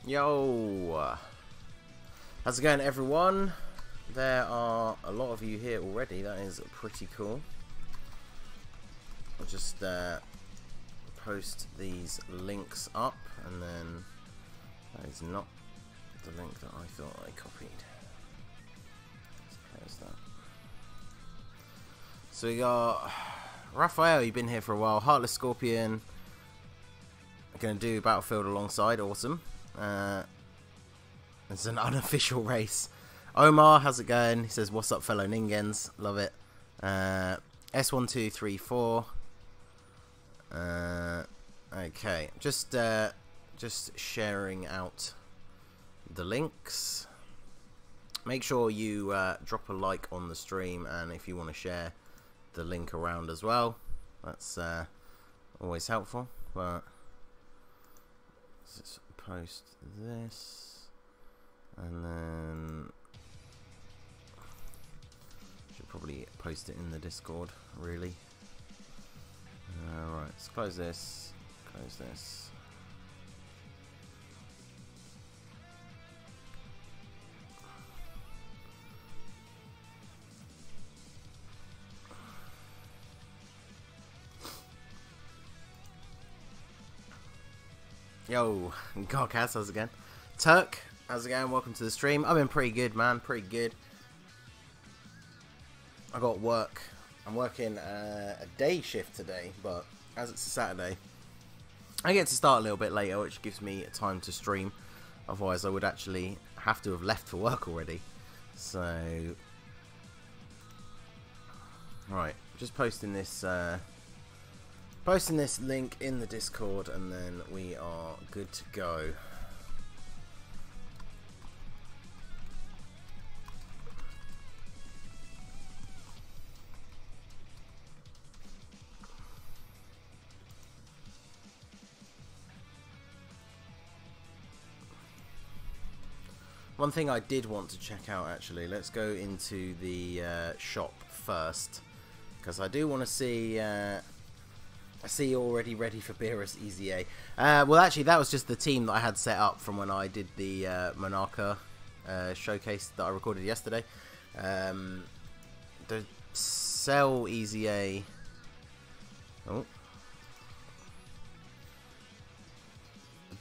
Yo! How's it going, everyone? There are a lot of you here already. That is pretty cool. I'll just post these links up, and then that is not the link that I thought I copied. Let's close that. So we got Raphael, you've been here for a while. Heartless Scorpion. Going to do Battlefield alongside. Awesome. It's an unofficial race. Omar, how's it going? He says, "What's up, fellow Ningens?" Love it. S1234. Okay, just sharing out the links. Make sure you drop a like on the stream, and if you want to share the link around as well, that's always helpful. But let's just post this, and then should probably post it in the Discord, really. Alright, let's close this, close this. Yo, Godcast, how's it going? Turk, how's it going? Welcome to the stream. I've been pretty good, man, pretty good. I got work. I'm working a day shift today, but as it's a Saturday, I get to start a little bit later, which gives me time to stream. Otherwise, I would actually have to have left for work already. So, right, just posting this link in the Discord, and then we are good to go. One thing I did want to check out, actually, let's go into the shop first, because I do want to see. I see you're already ready for Beerus Easy A. Well, actually, that was just the team that I had set up from when I did the Monarcha showcase that I recorded yesterday. The Cell Easy A. Oh.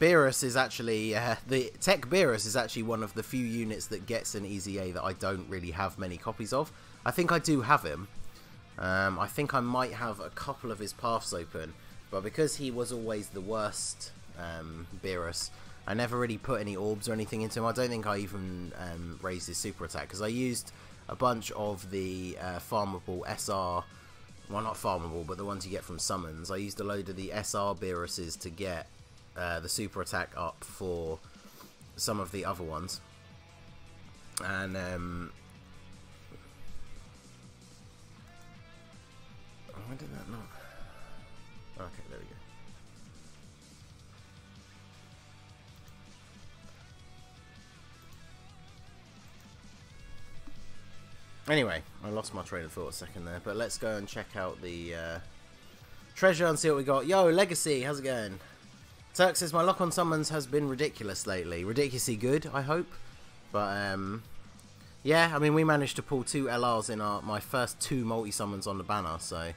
Beerus is actually, the Tech Beerus is actually one of the few units that gets an Easy A that I don't really have many copies of. I think I do have him. I think I might have a couple of his paths open, but because he was always the worst Beerus, I never really put any orbs or anything into him. I don't think I even raised his super attack, because I used a bunch of the farmable SR, well, not farmable, but the ones you get from summons. I used a load of the SR Beeruses to get the super attack up for some of the other ones, and why did that not? Okay, there we go. Anyway, I lost my train of thought a second there, but let's go and check out the treasure and see what we got. Yo, Legacy, how's it going? Turk says, my lock on summons has been ridiculous lately. Ridiculously good, I hope. But, yeah, I mean, we managed to pull 2 LRs in my first 2 multi-summons on the banner, so.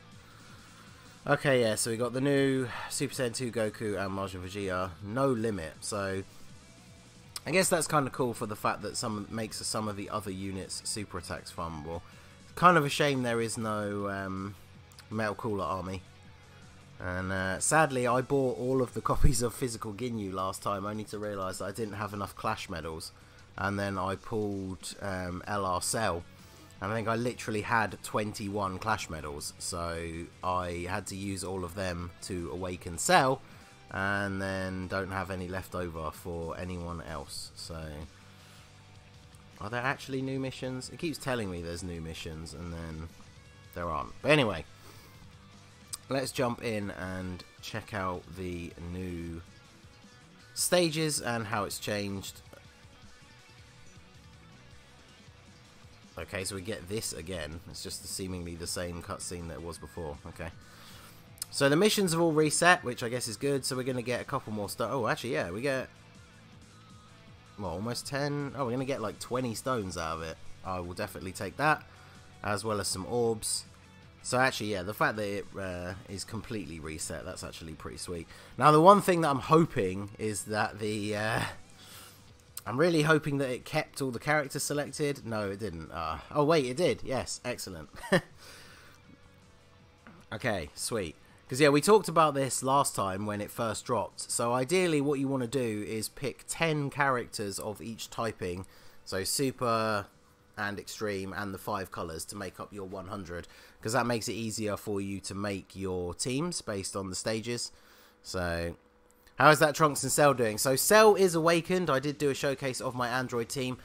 Okay, yeah, so we got the new Super Saiyan 2 Goku and Majin Vegeta, no limit. So, I guess that's kind of cool for the fact that makes some of the other units' super attacks farmable. Kind of a shame there is no Metal Cooler Army. And sadly, I bought all of the copies of Physical Ginyu last time, only to realise that I didn't have enough Clash medals. And then I pulled LR Cell, and I think I literally had 21 Clash medals, so I had to use all of them to awaken Cell, and then don't have any left over for anyone else. So, are there actually new missions? It keeps telling me there's new missions, and then there aren't. But anyway, let's jump in and check out the new stages and how it's changed. Okay, so we get this again. It's just seemingly the same cutscene that it was before. Okay. So the missions have all reset, which I guess is good. So we're going to get a couple more stuff. Oh, actually, yeah, we get well, almost 10. Oh, we're going to get like 20 stones out of it. I will definitely take that, as well as some orbs. So actually, yeah, the fact that it is completely reset, that's actually pretty sweet. Now, the one thing that I'm hoping is that the... I'm really hoping that it kept all the characters selected. No, it didn't. Oh, wait, it did. Yes, excellent. Okay, sweet. Because, yeah, we talked about this last time when it first dropped. So, ideally, what you want to do is pick 10 characters of each typing. So, Super and Extreme and the 5 colours to make up your 100. Because that makes it easier for you to make your teams based on the stages. So, how is that Trunks and Cell doing? So, Cell is awakened. I did do a showcase of my Android team.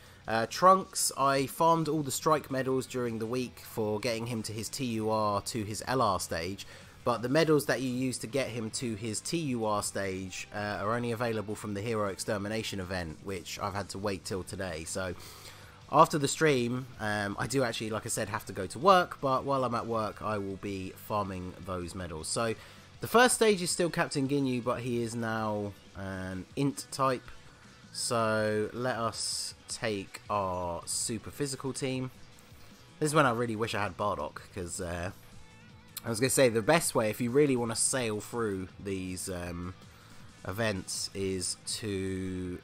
Trunks, I farmed all the strike medals during the week for getting him to his TUR to his LR stage. But the medals that you use to get him to his TUR stage are only available from the Hero Extermination event, which I've had to wait till today. So, after the stream, I do actually, like I said, have to go to work. But while I'm at work, I will be farming those medals. So, the first stage is still Captain Ginyu, but he is now an Int type. So, let us take our super physical team. This is when I really wish I had Bardock, because I was going to say the best way if you really want to sail through these events is to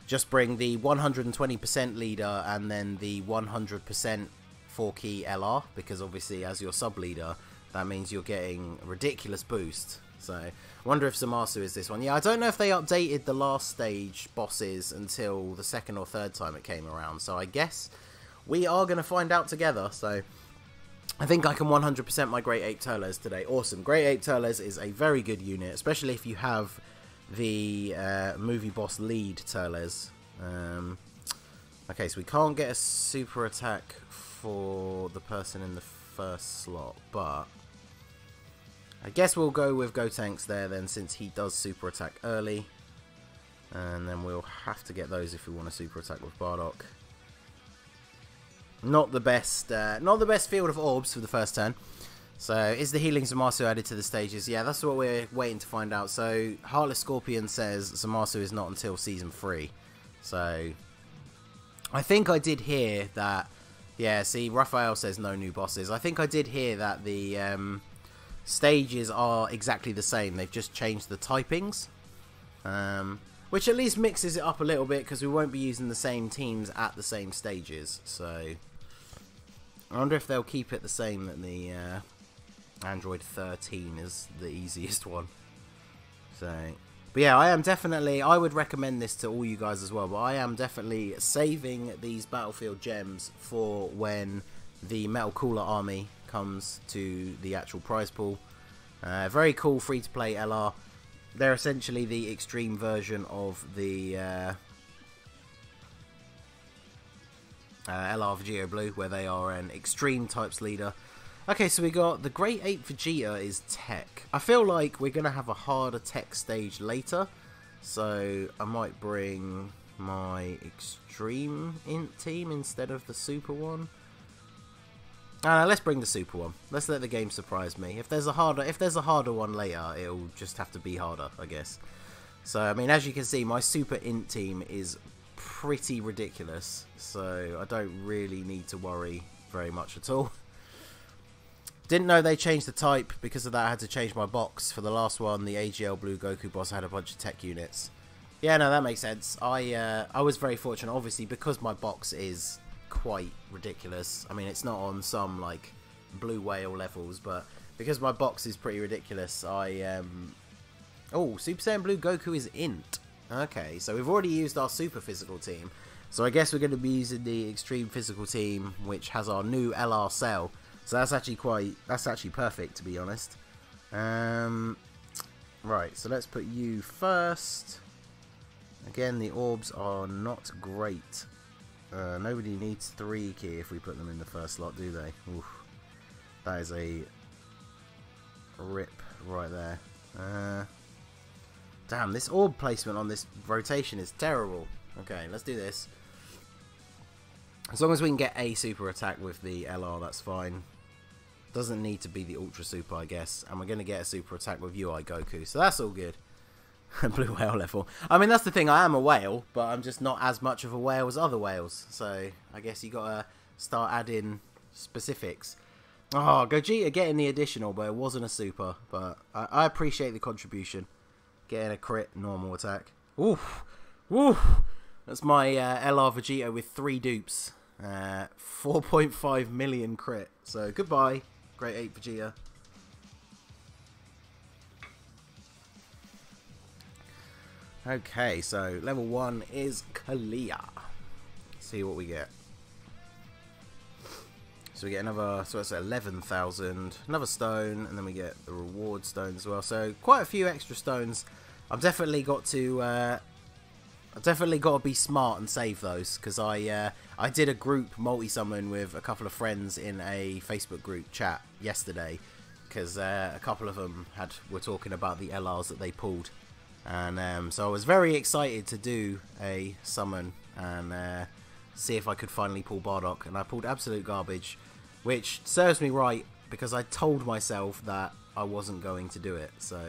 just bring the 120% leader and then the 100% 4-key LR, because obviously as your sub leader that means you're getting a ridiculous boost. So, I wonder if Zamasu is this one. Yeah, I don't know if they updated the last stage bosses until the second or third time it came around. So, I guess we are going to find out together. So, I think I can 100% my Great Ape Turles today. Awesome. Great Ape Turles is a very good unit, especially if you have the movie boss lead Turles. Okay, so we can't get a super attack for the person in the first slot, but I guess we'll go with Gotenks there then, since he does super attack early. And then we'll have to get those if we want to super attack with Bardock. Not the best field of orbs for the first turn. So, is the healing Zamasu added to the stages? Yeah, that's what we're waiting to find out. So, Heartless Scorpion says Zamasu is not until Season 3. So, I think I did hear that... Yeah, see, Raphael says no new bosses. I think I did hear that the stages are exactly the same. They've just changed the typings. Which at least mixes it up a little bit, because we won't be using the same teams at the same stages. So, I wonder if they'll keep it the same, that the Android 13 is the easiest one. So, but yeah, I would recommend this to all you guys as well, but I am definitely saving these Battlefield gems for when the Metal Cooler army comes to the actual prize pool. Very cool free-to-play LR. They're essentially the extreme version of the LR Vegeta Blue, where they are an extreme types leader. Okay, so we got the Great Ape Vegeta is tech. I feel like we're going to have a harder tech stage later, so I might bring my extreme int team instead of the super one. Let's bring the super one. Let's let the game surprise me. If there's a harder one later, it'll just have to be harder, I guess. So, I mean, as you can see, my super int team is pretty ridiculous, so I don't really need to worry very much at all. Didn't know they changed the type. Because of that, I had to change my box. For the last one, the AGL Blue Goku boss had a bunch of tech units. Yeah, no, that makes sense. I was very fortunate, obviously, because my box is quite ridiculous. I mean, it's not on some, like, Blue Whale levels, but because my box is pretty ridiculous, Oh, Super Saiyan Blue Goku is int. Okay, so we've already used our super physical team. So I guess we're going to be using the extreme physical team, which has our new LR Cell. So that's actually perfect, to be honest. Right, so let's put you first. Again, the orbs are not great. Nobody needs 3 key if we put them in the first slot, do they? Oof. That is a rip right there. Damn, this orb placement on this rotation is terrible. Okay, let's do this. As long as we can get a super attack with the LR, that's fine. Doesn't need to be the Ultra Super, I guess. And we're going to get a super attack with UI Goku, so that's all good. Blue whale level. I mean, that's the thing. I am a whale, but I'm just not as much of a whale as other whales. So I guess you gotta start adding specifics. Oh, Gogeta getting the additional, but it wasn't a super. But I appreciate the contribution. Getting a crit normal attack. Oof, oof. That's my LR Vegeta with 3 dupes. 4.5 million crit. So goodbye, Great 8 Vegeta. Okay, so level 1 is clear. Let's see what we get. So we get another, so it's 11,000, another stone, and then we get the reward stone as well. So quite a few extra stones. I've definitely got to be smart and save those, because I did a group multi-summon with a couple of friends in a Facebook group chat yesterday, because a couple of them were talking about the LRs that they pulled. And so I was very excited to do a summon and see if I could finally pull Bardock, and I pulled absolute garbage, which serves me right because I told myself that I wasn't going to do it. So,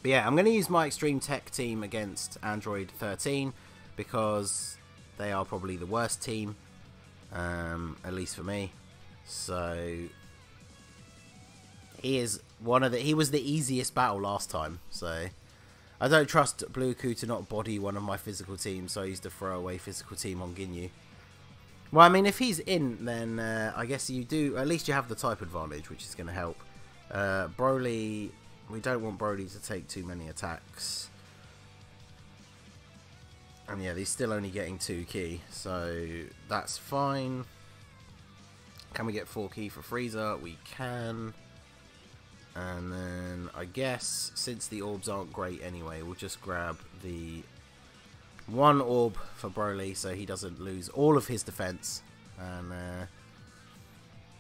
but yeah, I'm going to use my Extreme Tech team against Android 13 because they are probably the worst team, at least for me. So he was the easiest battle last time, so I don't trust Blueku to not body one of my physical teams, so I used a throwaway physical team on Ginyu. Well, I mean, if he's in, then I guess you do, at least you have the type advantage, which is going to help. Broly, we don't want Broly to take too many attacks. And yeah, he's still only getting 2 key, so that's fine. Can we get 4 key for Frieza? We can. And then, I guess, since the orbs aren't great anyway, we'll just grab the 1 orb for Broly so he doesn't lose all of his defense. And,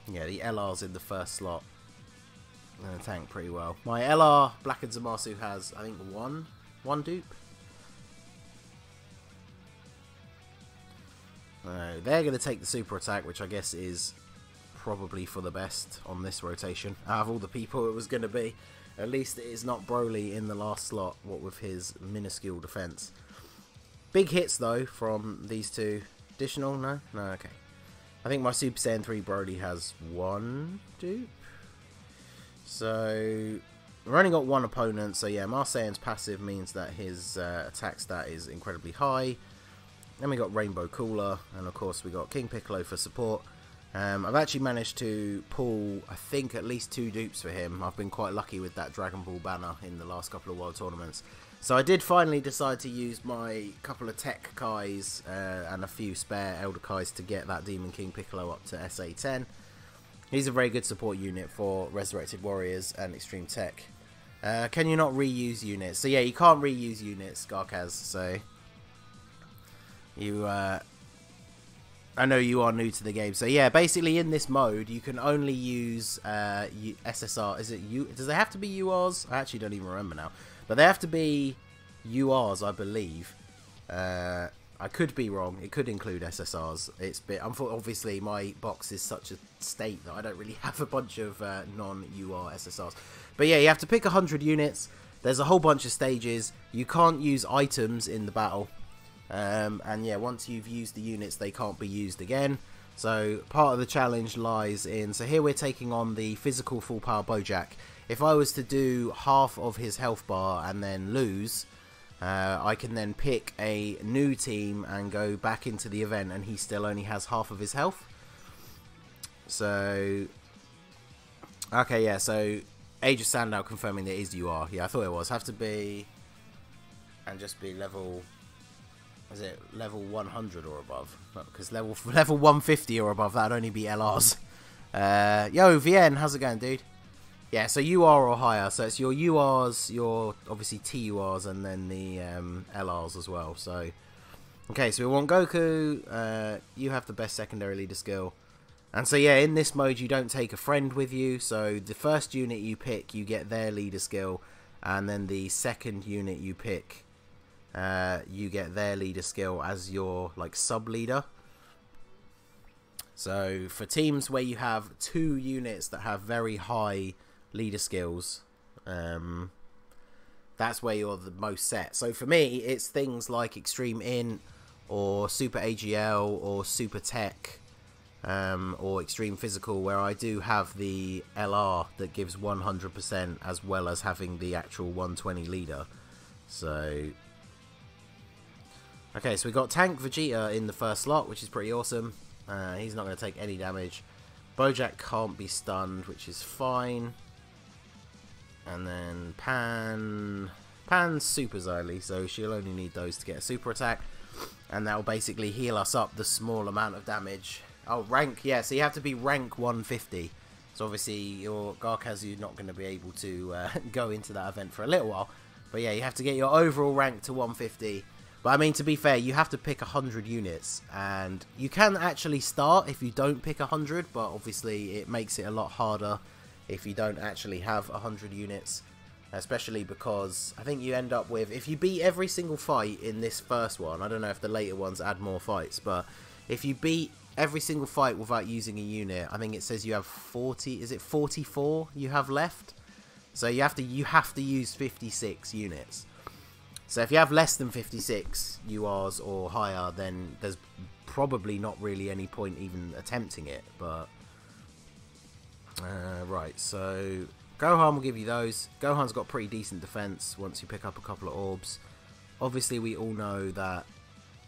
yeah, the LR's in the first slot. Gonna tank pretty well. My LR, Black and Zamasu, has, I think, one dupe. They're going to take the super attack, which I guess is probably for the best on this rotation. Out of all the people it was going to be, at least it is not Broly in the last slot, what with his minuscule defense. Big hits though from these two. Additional? No, okay. I think my Super Saiyan 3 Broly has 1 dupe. So we've only got 1 opponent, so yeah, Mars Saiyan's passive means that his attack stat is incredibly high. Then we got Rainbow Cooler, and of course we got King Piccolo for support. I've actually managed to pull, I think, at least 2 dupes for him. I've been quite lucky with that Dragon Ball banner in the last couple of World Tournaments. So I did finally decide to use my couple of Tech Kais and a few spare Elder Kais to get that Demon King Piccolo up to SA10. He's a very good support unit for Resurrected Warriors and Extreme Tech. Can you not reuse units? So yeah, you can't reuse units, Garkaz, so you... I know you are new to the game, so yeah, basically in this mode you can only use SSR. Is it U? Does they have to be URs? I actually don't even remember now, but they have to be URs, I believe. I could be wrong. It could include SSRs. It's obviously my box is such a state that I don't really have a bunch of non-UR SSRs. But yeah, you have to pick 100 units. There's a whole bunch of stages. You can't use items in the battle. And yeah, once you've used the units, they can't be used again. So part of the challenge lies in, so here we're taking on the physical full power Bojack. If I was to do half of his health bar and then lose, I can then pick a new team and go back into the event, and he still only has half of his health. So okay, yeah, so Age of Sandow confirming that it is UR. Yeah, I thought it was. Have to be, and just be level... Is it level 100 or above? Because level 150 or above, that'd only be LRs. Yo, VN, how's it going, dude? Yeah, so UR or higher. So it's your URs, your obviously TURs, and then the LRs as well. So, okay, so we want Goku. You have the best secondary leader skill. And so, yeah, in this mode, you don't take a friend with you. So the first unit you pick, you get their leader skill. And then the second unit you pick, you get their leader skill as your like sub leader. So for teams where you have 2 units that have very high leader skills, that's where you're the most set. So for me, it's things like Extreme Int, or Super AGL, or Super Tech, or Extreme Physical, where I do have the LR that gives 100% as well as having the actual 120 leader. So okay, so we got Tank Vegeta in the first slot, which is pretty awesome. He's not going to take any damage. Bojack can't be stunned, which is fine. And then Pan's super Xylee, so she'll only need those to get a super attack. And that will basically heal us up the small amount of damage. Oh, rank, yeah, so you have to be rank 150. So obviously your Garkazu not going to be able to go into that event for a little while. But yeah, you have to get your overall rank to 150. But I mean, to be fair, you have to pick 100 units. And you can actually start if you don't pick 100, but obviously it makes it a lot harder if you don't actually have 100 units, especially because I think you end up with, if you beat every single fight in this first one, I don't know if the later ones add more fights, but if you beat every single fight without using a unit, I think it says you have 40, is it 44 you have left? So you have to use 56 units. So if you have less than 56 URs or higher, then there's probably not really any point even attempting it, but right, so Gohan will give you those. Gohan's got pretty decent defense once you pick up a couple of orbs. Obviously, we all know that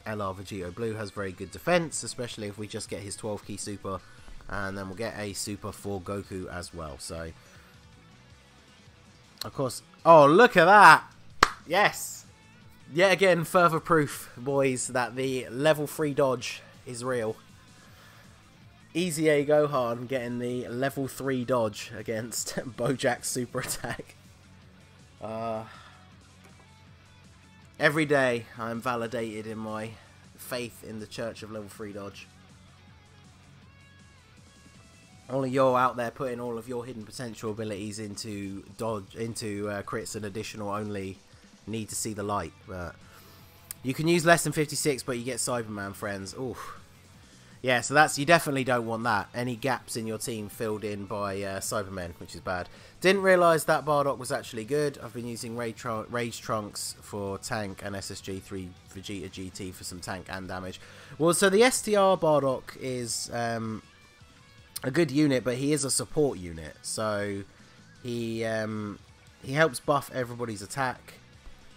LR Vegito Blue has very good defense, especially if we just get his 12 key super, and then we'll get a super for Goku as well. So, of course, oh, look at that! Yes! Yet again, further proof, boys, that the level 3 dodge is real. Easy A Gohan getting the level 3 dodge against Bojack's super attack. Every day I'm validated in my faith in the Church of level 3 dodge. Only you're out there putting all of your hidden potential abilities into crits and additional only need to see the light. But you can use less than 56, but you get Cyberman friends. Oof. Yeah, so that's, you definitely don't want that. Any gaps in your team filled in by Cybermen, which is bad. Didn't realise that Bardock was actually good. I've been using Rage Trunks for tank and SSG3 Vegeta GT for some tank and damage. Well, so the STR Bardock is a good unit, but he is a support unit. So he helps buff everybody's attack,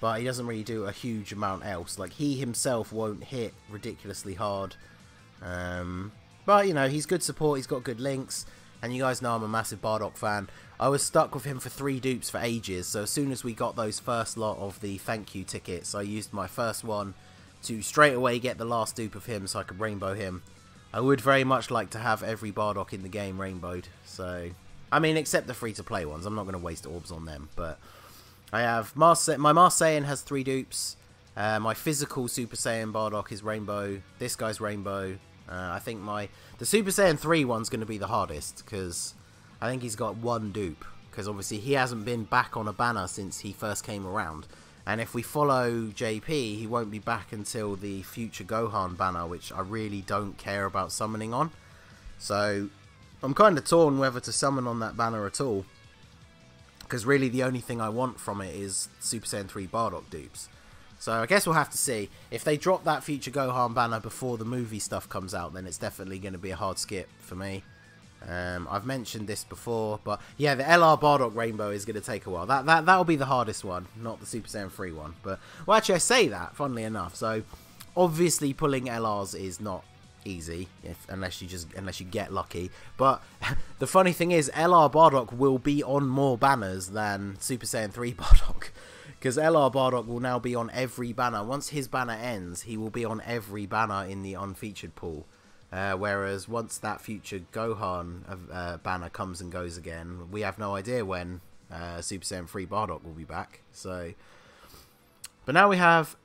but he doesn't really do a huge amount else. Like, he himself won't hit ridiculously hard. But, you know, he's good support, he's got good links, and you guys know I'm a massive Bardock fan. I was stuck with him for 3 dupes for ages, so as soon as we got those first lot of the thank you tickets, I used my first one to straight away get the last dupe of him so I could rainbow him. I would very much like to have every Bardock in the game rainbowed, so, I mean, except the free-to-play ones, I'm not going to waste orbs on them, but I have, my Mars Saiyan has 3 dupes, my physical Super Saiyan Bardock is rainbow, this guy's rainbow. I think the Super Saiyan 3 one's going to be the hardest, because I think he's got 1 dupe, because obviously he hasn't been back on a banner since he first came around, and if we follow JP, he won't be back until the future Gohan banner, which I really don't care about summoning on, so I'm kind of torn whether to summon on that banner at all, because really the only thing I want from it is Super Saiyan 3 Bardock dupes. So I guess we'll have to see. If they drop that future Gohan banner before the movie stuff comes out, then it's definitely going to be a hard skip for me. I've mentioned this before, but yeah, the LR Bardock Rainbow is going to take a while. That'll be the hardest one, not the Super Saiyan 3 one. But, well, actually, I say that, funnily enough. So, obviously, pulling LRs is not easy, unless you get lucky. But the funny thing is, LR Bardock will be on more banners than Super Saiyan 3 Bardock. Because LR Bardock will now be on every banner. Once his banner ends, he will be on every banner in the unfeatured pool. Whereas once that future Gohan banner comes and goes again, we have no idea when Super Saiyan 3 Bardock will be back. So, but now we have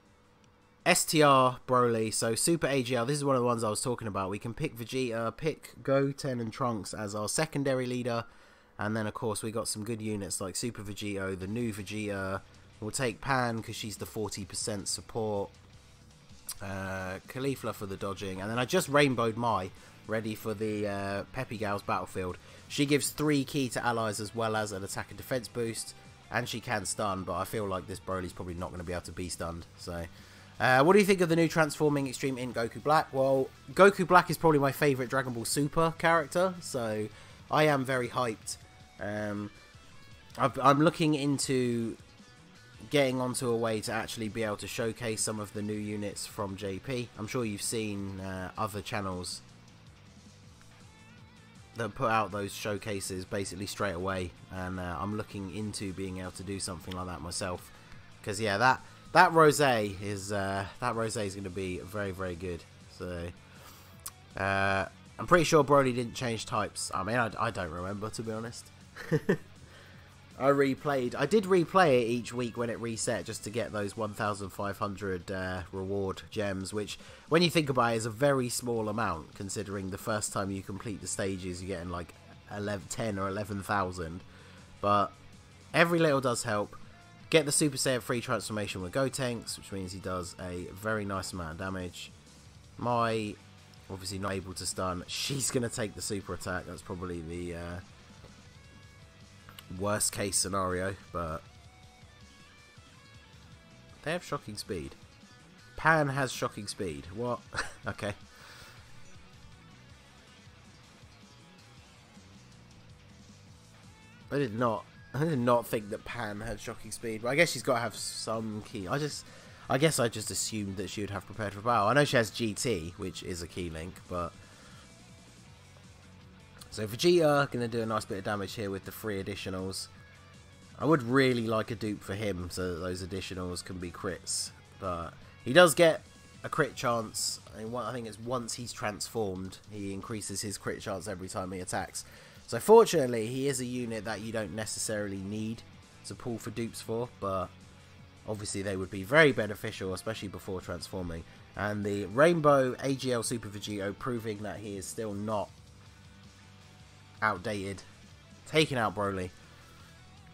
STR Broly, so Super AGL. This is one of the ones I was talking about. We can pick Vegeta, pick Goten and Trunks as our secondary leader. And then, of course, we got some good units like Super Vegito, the new Vegeta. We'll take Pan because she's the 40% support. Caulifla for the dodging. And then I just rainbowed Mai, ready for the Peppy Gal's battlefield. She gives 3 key to allies as well as an attack and defense boost. and she can stun, but I feel like this Broly's probably not going to be able to be stunned. So, what do you think of the new transforming Extreme Int Goku Black? Well, Goku Black is probably my favourite Dragon Ball Super character, so I am very hyped. I'm looking into getting onto a way to actually be able to showcase some of the new units from JP. I'm sure you've seen other channels that put out those showcases basically straight away, and I'm looking into being able to do something like that myself, because yeah, that rosé is going to be very, very good. So I'm pretty sure Broly didn't change types. I mean, I don't remember, to be honest. I did replay it each week when it reset, just to get those 1,500 reward gems, which, when you think about it, is a very small amount, considering the first time you complete the stages, you're getting like 10 or 11,000. But every little does help. Get the Super Saiyan 3 transformation with Gotenks, which means he does a very nice amount of damage. Mai, obviously not able to stun. She's going to take the super attack. That's probably the worst case scenario, but they have shocking speed. Pan has shocking speed. What? Okay. I did not think that Pan had shocking speed, but I guess she's got to have some key. I guess I just assumed that she would have prepared for battle. I know she has GT, which is a key link, but so Vegeta going to do a nice bit of damage here with the 3 additionals. I would really like a dupe for him so that those additionals can be crits, but he does get a crit chance. I think it's once he's transformed, he increases his crit chance every time he attacks. So fortunately, he is a unit that you don't necessarily need to pull for dupes for, but obviously they would be very beneficial, especially before transforming. And the Rainbow AGL Super Vegito proving that he is still not outdated, taking out Broly.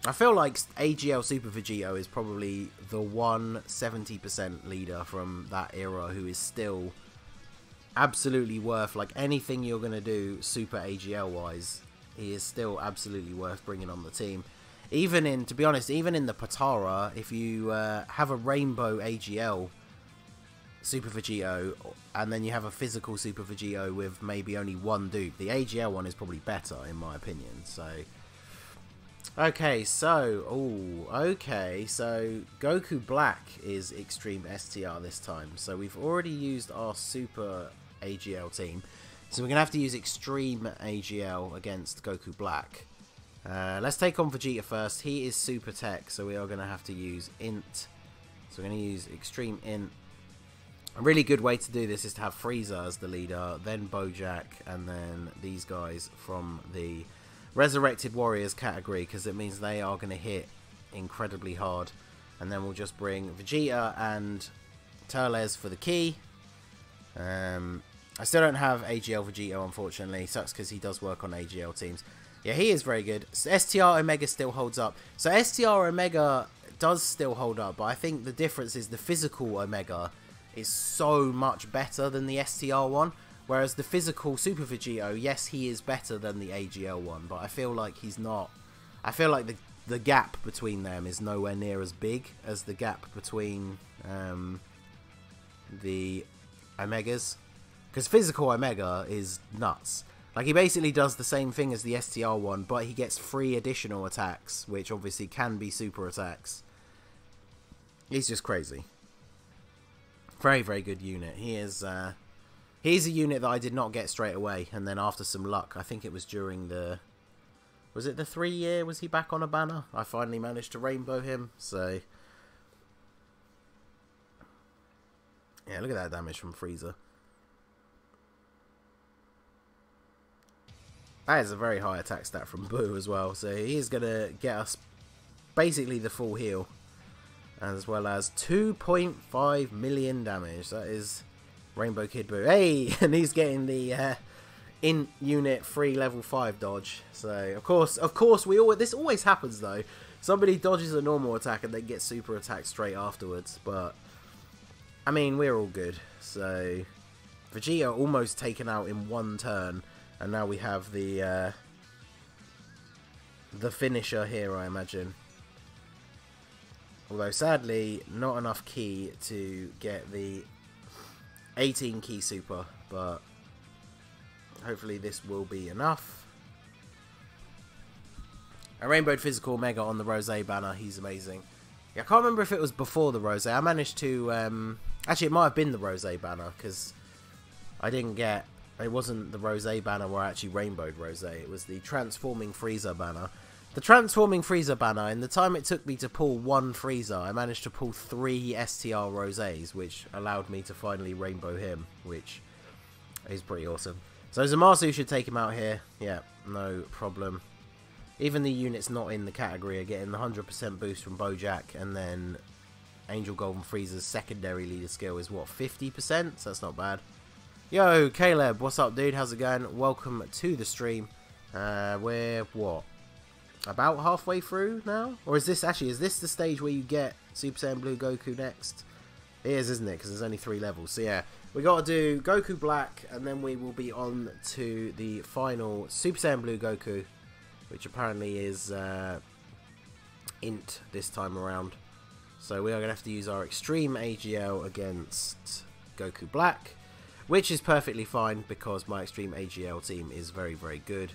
I feel like AGL Super Vegito is probably the 170% leader from that era who is still absolutely worth, like, anything you're going to do Super AGL wise, he is still absolutely worth bringing on the team. Even in, to be honest, even in the Patara, if you have a Rainbow AGL Super Vegito and then you have a physical Super Vegito with maybe only one dupe, the AGL one is probably better in my opinion. So okay, so Goku Black is Extreme STR this time. So we've already used our Super AGL team, so we're gonna have to use Extreme AGL against Goku Black. Let's take on Vegeta first. He is Super Tech, so we are gonna have to use Int. So we're gonna use Extreme Int. A really good way to do this is to have Frieza as the leader, then Bojack, and then these guys from the Resurrected Warriors category, because it means they are going to hit incredibly hard. And then we'll just bring Vegeta and Turles for the key. I still don't have AGL Vegito, unfortunately. Sucks because he does work on AGL teams. Yeah, he is very good. STR Omega still holds up. So STR Omega does still hold up, but I think the difference is the physical Omega is so much better than the STR one. Whereas the physical Super Vegito, yes, he is better than the AGL one, but I feel like he's not. I feel like the gap between them is nowhere near as big as the gap between the Omegas. Because physical Omega is nuts. Like, he basically does the same thing as the STR one, but he gets 3 additional attacks, which obviously can be super attacks. He's just crazy. Very, very good unit. He is. He's a unit that I did not get straight away, and then after some luck, I think it was during the... Was it the 3 year? Was he back on a banner? I finally managed to rainbow him, so... Yeah, look at that damage from Frieza. That is a very high attack stat from Boo as well, so he is going to get us basically the full heal, as well as 2.5 million damage. That is Rainbow Kid Boo. Hey, and he's getting the in-unit free level 5 dodge. So of course, this always happens though. Somebody dodges a normal attack and they get super attacked straight afterwards. But I mean, we're all good. So Vegeta almost taken out in 1 turn. And now we have the finisher here, I imagine. Although sadly not enough key to get the 18 key super, but hopefully this will be enough. A rainbowed physical mega on the Rose banner. He's amazing. Yeah, I can't remember if it was before the Rose. I managed to... actually, it might have been the Rose banner, because I didn't get... It wasn't the Rose banner where I actually rainbowed Rose. It was the Transforming Frieza banner. The Transforming Frieza banner, in the time it took me to pull one Frieza, I managed to pull 3 STR Roses, which allowed me to finally rainbow him, which is pretty awesome. So Zamasu should take him out here. Yeah, no problem. Even the units not in the category are getting the 100% boost from Bojack, and then Angel Golden Frieza's secondary leader skill is, what, 50%? So that's not bad. Yo, Caleb, what's up, dude? How's it going? Welcome to the stream. We're, what, about halfway through now? Or is this, actually, is this the stage where you get Super Saiyan Blue Goku next? It is, isn't it? Because there's only 3 levels. So yeah, we got to do Goku Black, and then we will be on to the final Super Saiyan Blue Goku, which apparently is int this time around. So we are going to have to use our Extreme AGL against Goku Black, which is perfectly fine because my Extreme AGL team is very, very good.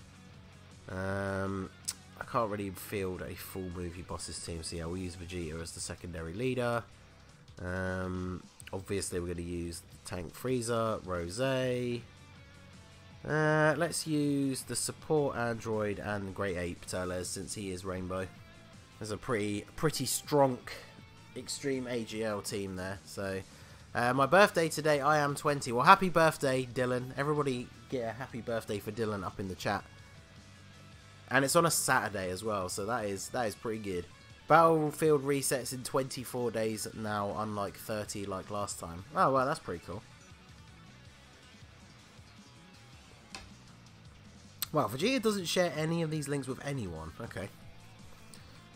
I can't really field a full movie bosses team, so yeah, we'll use Vegeta as the secondary leader. Obviously we're going to use Tank Frieza, Rose. Let's use the support android and Great Ape Teles, since he is Rainbow. There's a pretty strong Extreme AGL team there. So my birthday today, I am 20. Well, happy birthday, Dylan. Everybody get a happy birthday for Dylan up in the chat. And it's on a Saturday as well, so that is pretty good. Battlefield resets in 24 days now, unlike 30 like last time. Oh, well, that's pretty cool. Wow, Vegeta doesn't share any of these links with anyone. Okay.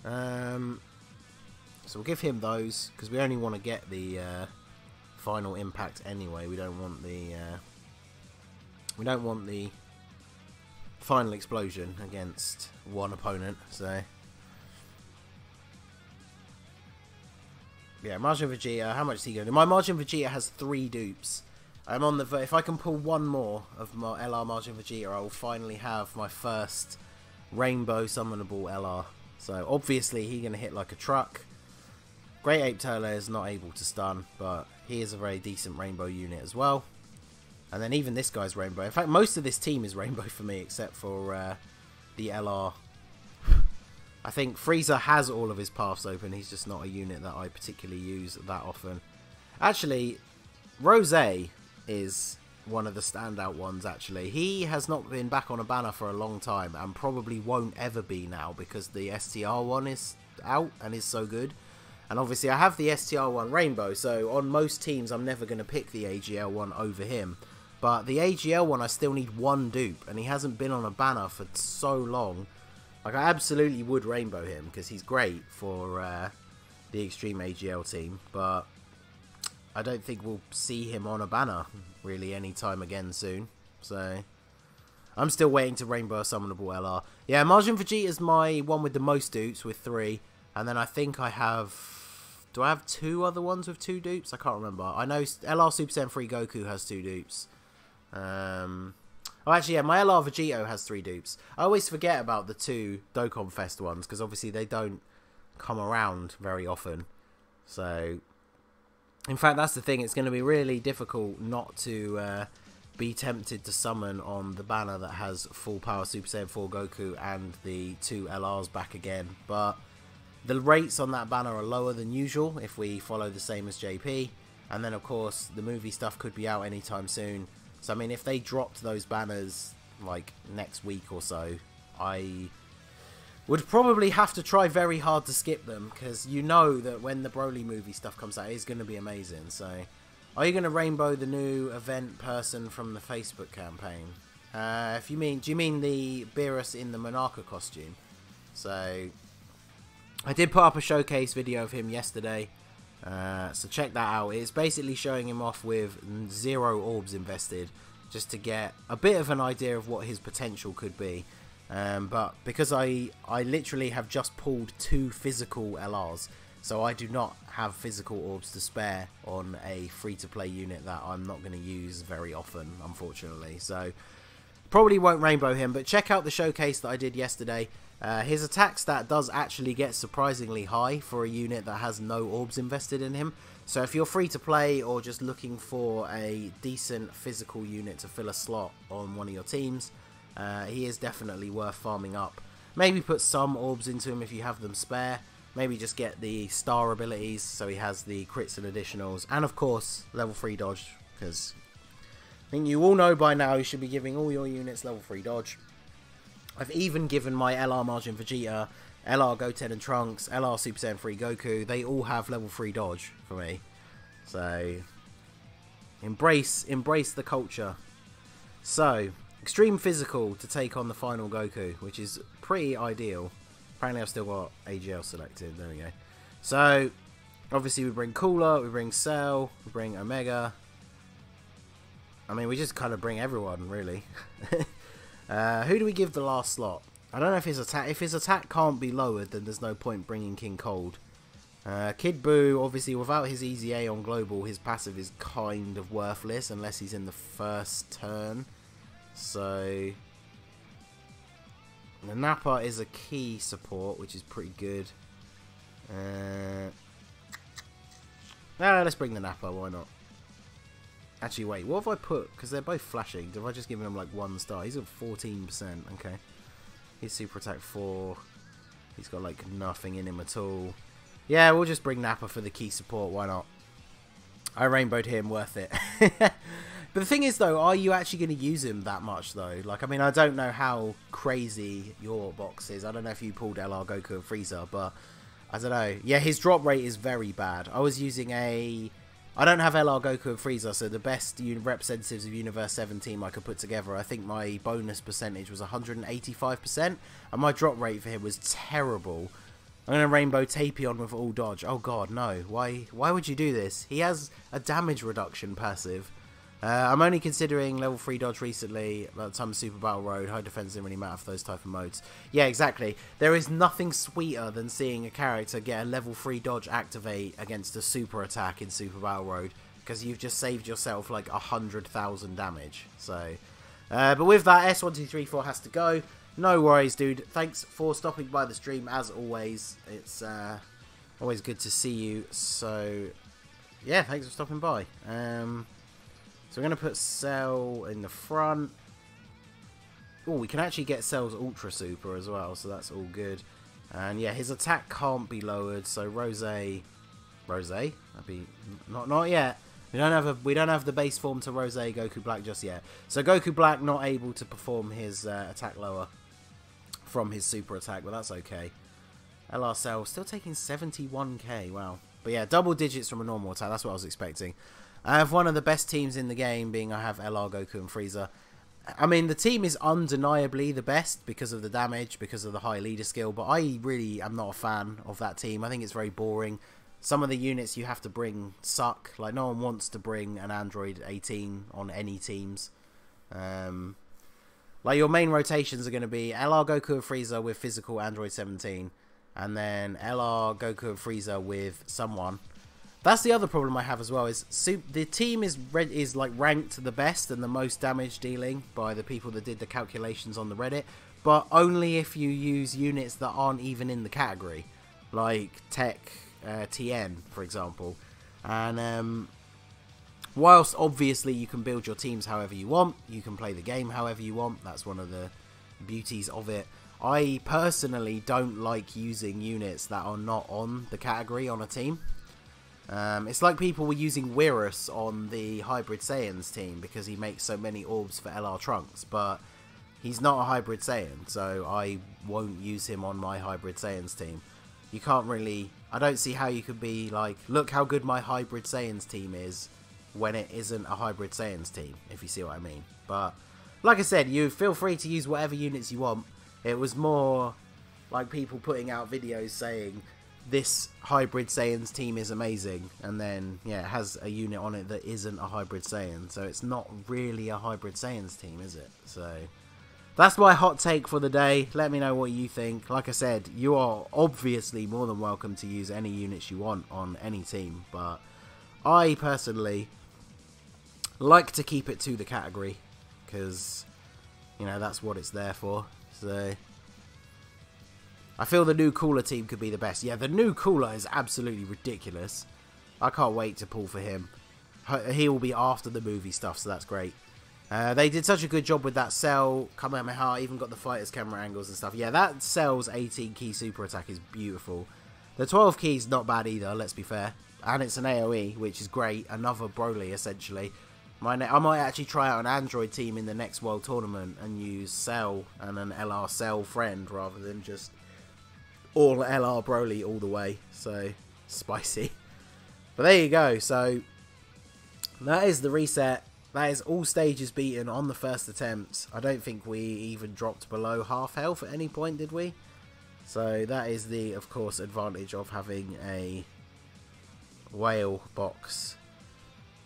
So we'll give him those, because we only want to get the final impact anyway. We don't want the final explosion against one opponent. So yeah, Margin Vegeta. How much is he going to do? My Margin Vegeta has 3 dupes. I'm on the... If I can pull one more of my LR Margin Vegeta, I will finally have my first Rainbow Summonable LR. So obviously he's going to hit like a truck. Great Ape Turler is not able to stun, but he is a very decent Rainbow unit as well. And then even this guy's Rainbow. In fact, most of this team is Rainbow for me, except for the LR. I think Frieza has all of his paths open. He's just not a unit that I particularly use that often. Actually, Rose is one of the standout ones, actually. He has not been back on a banner for a long time, and probably won't ever be now, because the STR one is out and is so good. And obviously I have the STR one Rainbow, so on most teams I'm never going to pick the AGL one over him. But the AGL one I still need 1 dupe, and he hasn't been on a banner for so long. Like, I absolutely would Rainbow him, because he's great for the Extreme AGL team, but I don't think we'll see him on a banner really anytime again soon. So I'm still waiting to Rainbow a Summonable LR. Yeah, Margin Vegeta is my one with the most dupes with 3, and then I think I have... Do I have 2 other ones with 2 dupes? I can't remember. I know LR Super Saiyan 3 Goku has 2 dupes. Oh, actually, yeah, my LR Vegito has 3 dupes. I always forget about the 2 Dokkan Fest ones, because obviously they don't come around very often. So, in fact, that's the thing. It's going to be really difficult not to be tempted to summon on the banner that has full power Super Saiyan 4 Goku and the 2 LRs back again. But the rates on that banner are lower than usual if we follow the same as JP. And then, of course, the movie stuff could be out anytime soon. So, I mean, if they dropped those banners, like, next week or so, I would probably have to try very hard to skip them, because you know that when the Broly movie stuff comes out, it's going to be amazing. So, are you going to Rainbow the new event person from the Facebook campaign? Do you mean the Beerus in the Monarcha costume? So, I did put up a showcase video of him yesterday. So check that out. It's basically showing him off with 0 orbs invested, just to get a bit of an idea of what his potential could be. But because I literally have just pulled 2 physical LRs, So I do not have physical orbs to spare on a free-to-play unit that I'm not going to use very often, unfortunately. So probably won't rainbow him, but check out the showcase that I did yesterday. His attack stat does actually get surprisingly high for a unit that has no orbs invested in him. So if you're free to play or just looking for a decent physical unit to fill a slot on one of your teams, he is definitely worth farming up. Maybe put some orbs into him if you have them spare. Maybe just get the star abilities so he has the crits and additionals. And of course, level 3 dodge, because I think you all know by now you should be giving all your units level 3 dodge. I've even given my LR Margin Vegeta, LR Goten and Trunks, LR Super Saiyan 3 Goku, they all have level 3 dodge for me. So, embrace the culture. So, extreme physical to take on the final Goku, which is pretty ideal. Apparently I've still got AGL selected, there we go. So, obviously we bring Cooler, we bring Cell, we bring Omega. I mean, we just kind of bring everyone, really. Who do we give the last slot? I don't know if his attack can't be lowered, then there's no point bringing King Cold. Kid Buu, obviously, without his Easy A on Global, his passive is kind of worthless unless he's in the first turn. So, the Nappa is a key support, which is pretty good. Let's bring the Nappa, why not? Actually, wait, what have I put? Because they're both flashing. Have I just given him like 1 star? He's at 14%, okay. His super attack 4. He's got like nothing in him at all. Yeah, we'll just bring Nappa for the key support, why not? I rainbowed him, worth it. But the thing is, though, are you actually going to use him that much, though? Like, I mean, I don't know how crazy your box is. I don't know if you pulled LR Goku and Frieza, but I don't know. Yeah, his drop rate is very bad. I was using a... I don't have LR Goku and Frieza, so the best representatives of Universe 7 team I could put together, I think my bonus percentage was 185%, and my drop rate for him was terrible. I'm going to rainbow Tapion with all dodge. Oh god, no. Why would you do this? He has a damage reduction passive. I'm only considering level 3 dodge recently, by the time of Super Battle Road. High defense doesn't really matter for those type of modes. Yeah, exactly. There is nothing sweeter than seeing a character get a level 3 dodge activate against a super attack in Super Battle Road, because you've just saved yourself like 100,000 damage. So, but with that, S1234 has to go. No worries, dude. Thanks for stopping by the stream, as always. It's always good to see you. So, yeah, thanks for stopping by. So we're going to put Cell in the front. Oh, we can actually get Cell's Ultra Super as well, so that's all good. And yeah, his attack can't be lowered, so Rose? That'd be not yet. We don't have the base form to Rose Goku Black just yet. So Goku Black not able to perform his attack lower from his super attack, but that's okay. LR Cell still taking 71k, wow. But yeah, double digits from a normal attack, that's what I was expecting. I have one of the best teams in the game, being I have LR Goku and Frieza. I mean, the team is undeniably the best because of the damage, because of the high leader skill, but I really am not a fan of that team. I think it's very boring. Some of the units you have to bring suck. Like, no one wants to bring an Android 18 on any teams. Like, your main rotations are going to be LR Goku and Frieza with physical Android 17, and then LR Goku and Frieza with someone. That's the other problem I have as well, is the team is like ranked the best and the most damage dealing by the people that did the calculations on the Reddit, but only if you use units that aren't even in the category, like Tech TN, for example. And whilst obviously you can build your teams however you want, you can play the game however you want, that's one of the beauties of it. I personally don't like using units that are not on the category on a team. It's like people were using Wirus on the Hybrid Saiyans team because he makes so many orbs for LR Trunks, but he's not a Hybrid Saiyan, so I won't use him on my Hybrid Saiyans team. You can't really... I don't see how you could be like, look how good my Hybrid Saiyans team is, when it isn't a Hybrid Saiyans team, if you see what I mean. But, like I said, you feel free to use whatever units you want. It was more like people putting out videos saying, this Hybrid Saiyans team is amazing, and then yeah, it has a unit on it that isn't a Hybrid Saiyan, so it's not really a Hybrid Saiyans team, is it? So that's my hot take for the day. Let me know what you think. Like I said, you are obviously more than welcome to use any units you want on any team, but I personally like to keep it to the category because, you know, that's what it's there for. So I feel the new Cooler team could be the best. Yeah, the new Cooler is absolutely ridiculous. I can't wait to pull for him. He will be after the movie stuff, so that's great. They did such a good job with that Cell, Kamehameha, even got the fighter's camera angles and stuff. Yeah, that Cell's 18 key super attack is beautiful. The 12 key's not bad either, let's be fair. And it's an AoE, which is great. Another Broly, essentially. I might actually try out an Android team in the next World Tournament and use Cell and an LR Cell friend rather than just all LR Broly all the way. So, spicy. But there you go. So, that is the reset. That is all stages beaten on the first attempt. I don't think we even dropped below half health at any point, did we? So that is the, of course, advantage of having a whale box.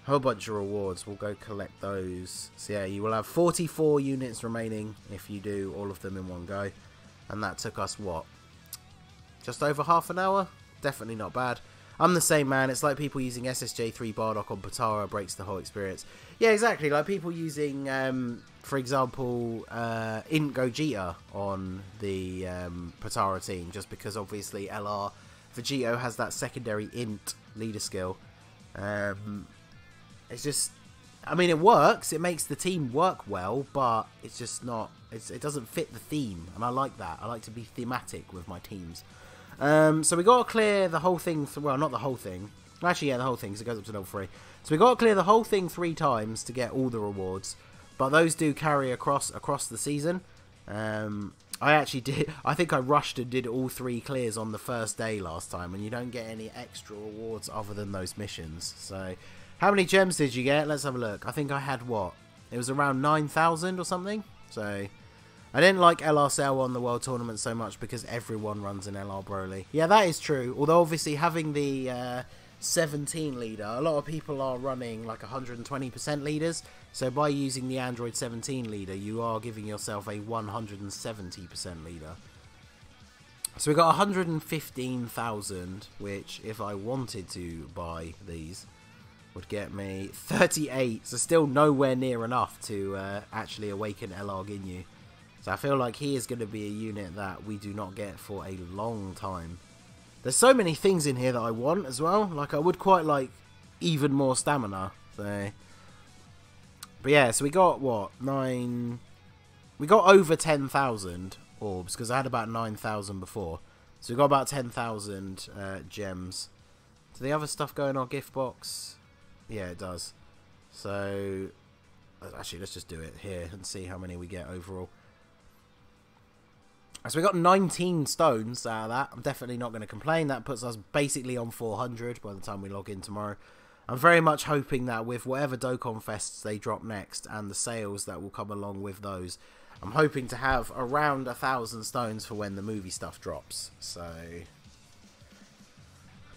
A whole bunch of rewards. We'll go collect those. So yeah, you will have 44 units remaining if you do all of them in one go. And that took us, what? Just over half an hour? Definitely not bad. I'm the same, man. It's like people using SSJ3 Bardock on Potara breaks the whole experience. Yeah, exactly. Like people using, for example, Int Gogeta on the Potara team, just because obviously LR Vegito has that secondary Int leader skill. It's just, I mean, it works. It makes the team work well, but it's just not. It doesn't fit the theme, and I like that. I like to be thematic with my teams. So we got to clear the whole thing. Well, not the whole thing. Actually, yeah, the whole thing, because it goes up to level 3. So we got to clear the whole thing 3 times to get all the rewards. But those do carry across the season. I actually did. I think I rushed and did all 3 clears on the first day last time, and you don't get any extra rewards other than those missions. So, how many gems did you get? Let's have a look. I think I had what? It was around 9,000 or something. So, I didn't like LR Cell on the World Tournament so much because everyone runs an LR Broly. Yeah, that is true. Although obviously having the 17 leader, a lot of people are running like 120% leaders. So by using the Android 17 leader, you are giving yourself a 170% leader. So we got 115,000, which if I wanted to buy these, would get me 38. So still nowhere near enough to actually awaken LR Ginyu. So I feel like he is going to be a unit that we do not get for a long time. There's so many things in here that I want as well. Like I would quite like even more stamina. So, but yeah, so we got what? 9... We got over 10,000 orbs because I had about 9,000 before. So we got about 10,000 gems. Do the other stuff go in our gift box? Yeah, it does. So, actually, let's just do it here and see how many we get overall. So we got 19 stones out of that. I'm definitely not going to complain. That puts us basically on 400 by the time we log in tomorrow. I'm very much hoping that with whatever Dokkan Fests they drop next and the sales that will come along with those, I'm hoping to have around 1,000 stones for when the movie stuff drops. So,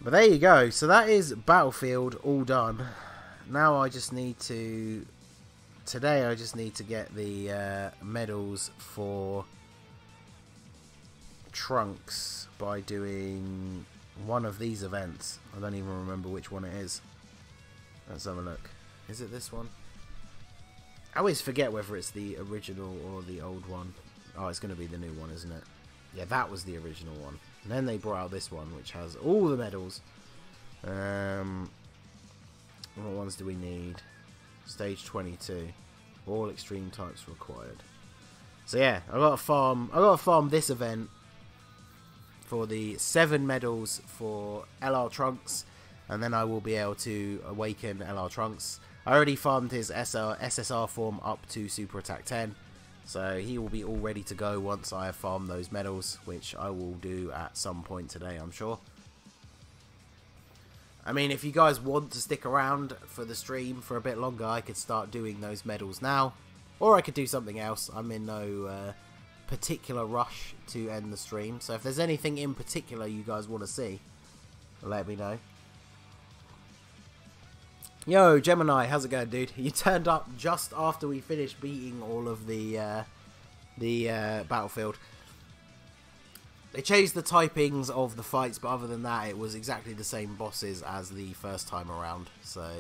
but there you go. So that is Battlefield all done. Now I just need to... Today I just need to get the medals for Trunks by doing one of these events. I don't even remember which one it is. Let's have a look. Is it this one? I always forget whether it's the original or the old one. Oh, it's going to be the new one, isn't it? Yeah, that was the original one. And then they brought out this one, which has all the medals. What ones do we need? Stage 22. All extreme types required. So yeah, I got to farm this event for the 7 medals for LR Trunks, and then I will be able to awaken LR Trunks. I already farmed his SSR form up to Super Attack 10, so he will be all ready to go once I have farmed those medals, which I will do at some point today, I'm sure. I mean, if you guys want to stick around for the stream for a bit longer, I could start doing those medals now, or I could do something else. I'm in no particular rush to end the stream, so if there's anything in particular you guys want to see, let me know. Yo, Gemini, how's it going, dude? You turned up just after we finished beating all of the the battlefield. They changed the typings of the fights, but other than that, it was exactly the same bosses as the first time around. So,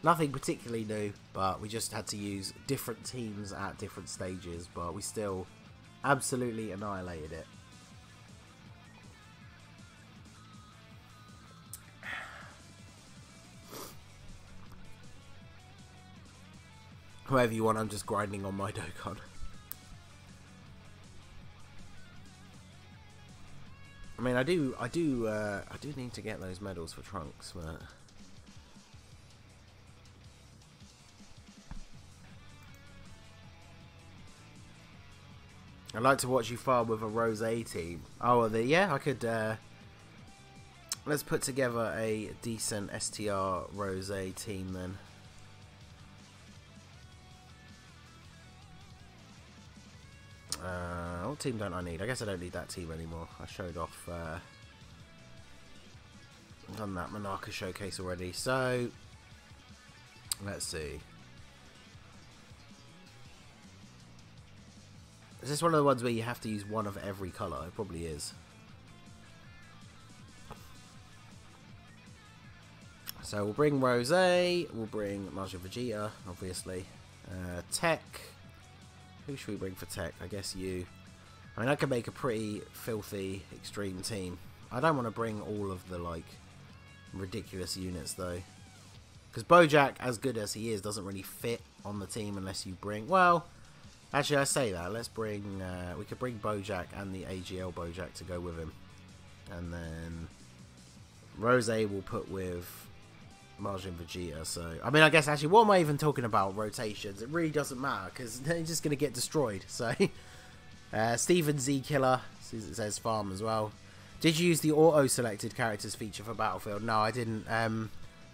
nothing particularly new, but we just had to use different teams at different stages, but we still absolutely annihilated it. Whoever you want, I'm just grinding on my Dokkan. I mean, I do need to get those medals for Trunks, but I'd like to watch you farm with a Rosé team. Oh, yeah, I could. Let's put together a decent STR Rosé team then. What team don't I need? I guess I don't need that team anymore. I showed off, done that Monarcha showcase already. So, let's see. Is this one of the ones where you have to use one of every colour? It probably is. So we'll bring Rosé, we'll bring Majin Vegeta, obviously. Tech. Who should we bring for Tech? I guess you. I mean, I could make a pretty filthy extreme team. I don't want to bring all of the, like, ridiculous units, though. Because Bojack, as good as he is, doesn't really fit on the team unless you bring... Well, actually, I say that. Let's bring... we could bring Bojack and the AGL Bojack to go with him. And then... Rosé will put with Majin Vegeta. So, I mean, I guess, actually, what am I even talking about? Rotations. It really doesn't matter, because they're just going to get destroyed. So... Steven Z Killer says farm as well. Did you use the auto-selected characters feature for Battlefield? No, I didn't.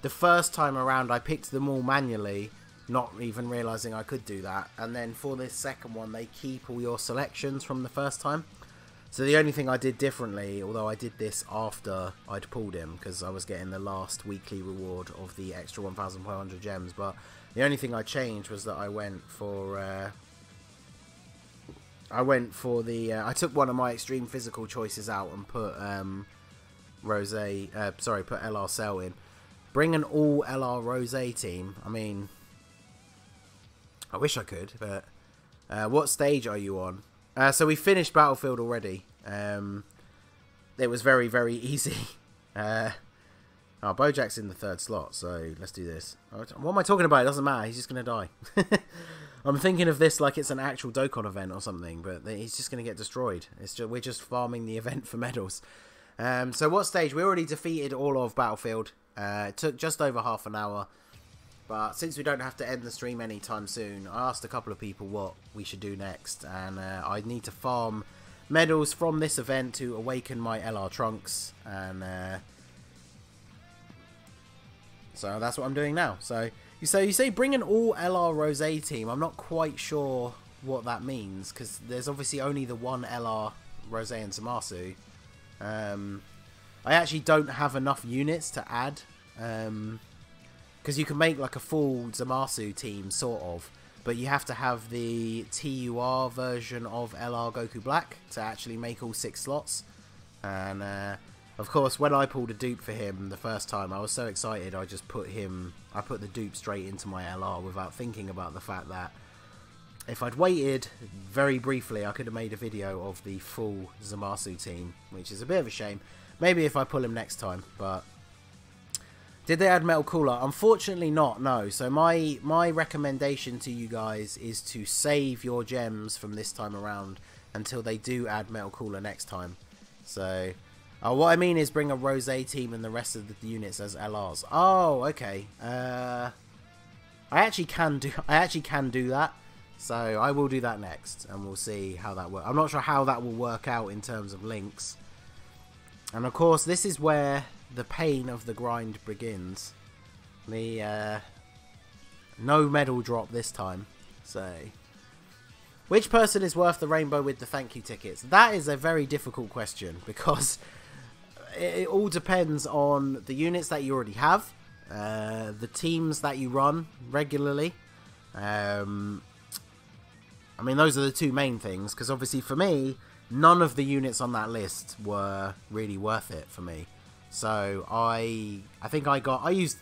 The first time around, I picked them all manually, not even realising I could do that. And then for this second one, they keep all your selections from the first time. So the only thing I did differently, although I did this after I'd pulled him, because I was getting the last weekly reward of the extra 1,500 gems, but the only thing I changed was that I went for I took one of my extreme physical choices out and put put LR Cell in. Bring an all LR Rosé team. I mean, I wish I could, but what stage are you on? So we finished Battlefield already. It was very, very easy. Oh, Bojack's in the 3rd slot, so let's do this. What am I talking about? It doesn't matter. He's just going to die. I'm thinking of this like it's an actual Dokkan event or something, but he's just going to get destroyed. We're just farming the event for medals. So what stage? We already defeated all of Battlefield. It took just over half an hour. But since we don't have to end the stream anytime soon, I asked a couple of people what we should do next. And I need to farm medals from this event to awaken my LR Trunks. And so that's what I'm doing now. So you say bring an all LR Rosé team. I'm not quite sure what that means, because there's obviously only the one LR Rosé and Zamasu. I actually don't have enough units to add, because you can make like a full Zamasu team, sort of, but you have to have the TUR version of LR Goku Black to actually make all 6 slots. And of course, when I pulled a dupe for him the first time, I was so excited I just put the dupe straight into my LR without thinking about the fact that if I'd waited very briefly, I could have made a video of the full Zamasu team, which is a bit of a shame. Maybe if I pull him next time, but... Did they add Metal Cooler? Unfortunately not, no. So my recommendation to you guys is to save your gems from this time around until they do add Metal Cooler next time. So... what I mean is bring a Rosé team and the rest of the units as LRs. Oh, okay. I actually can do that. So I will do that next, and we'll see how that works. I'm not sure how that will work out in terms of links. And of course, this is where the pain of the grind begins. The no medal drop this time. So, which person is worth the rainbow with the thank you tickets? That is a very difficult question, because it all depends on the units that you already have, the teams that you run regularly, I mean, those are the two main things, because obviously for me, none of the units on that list were really worth it for me. So I think I used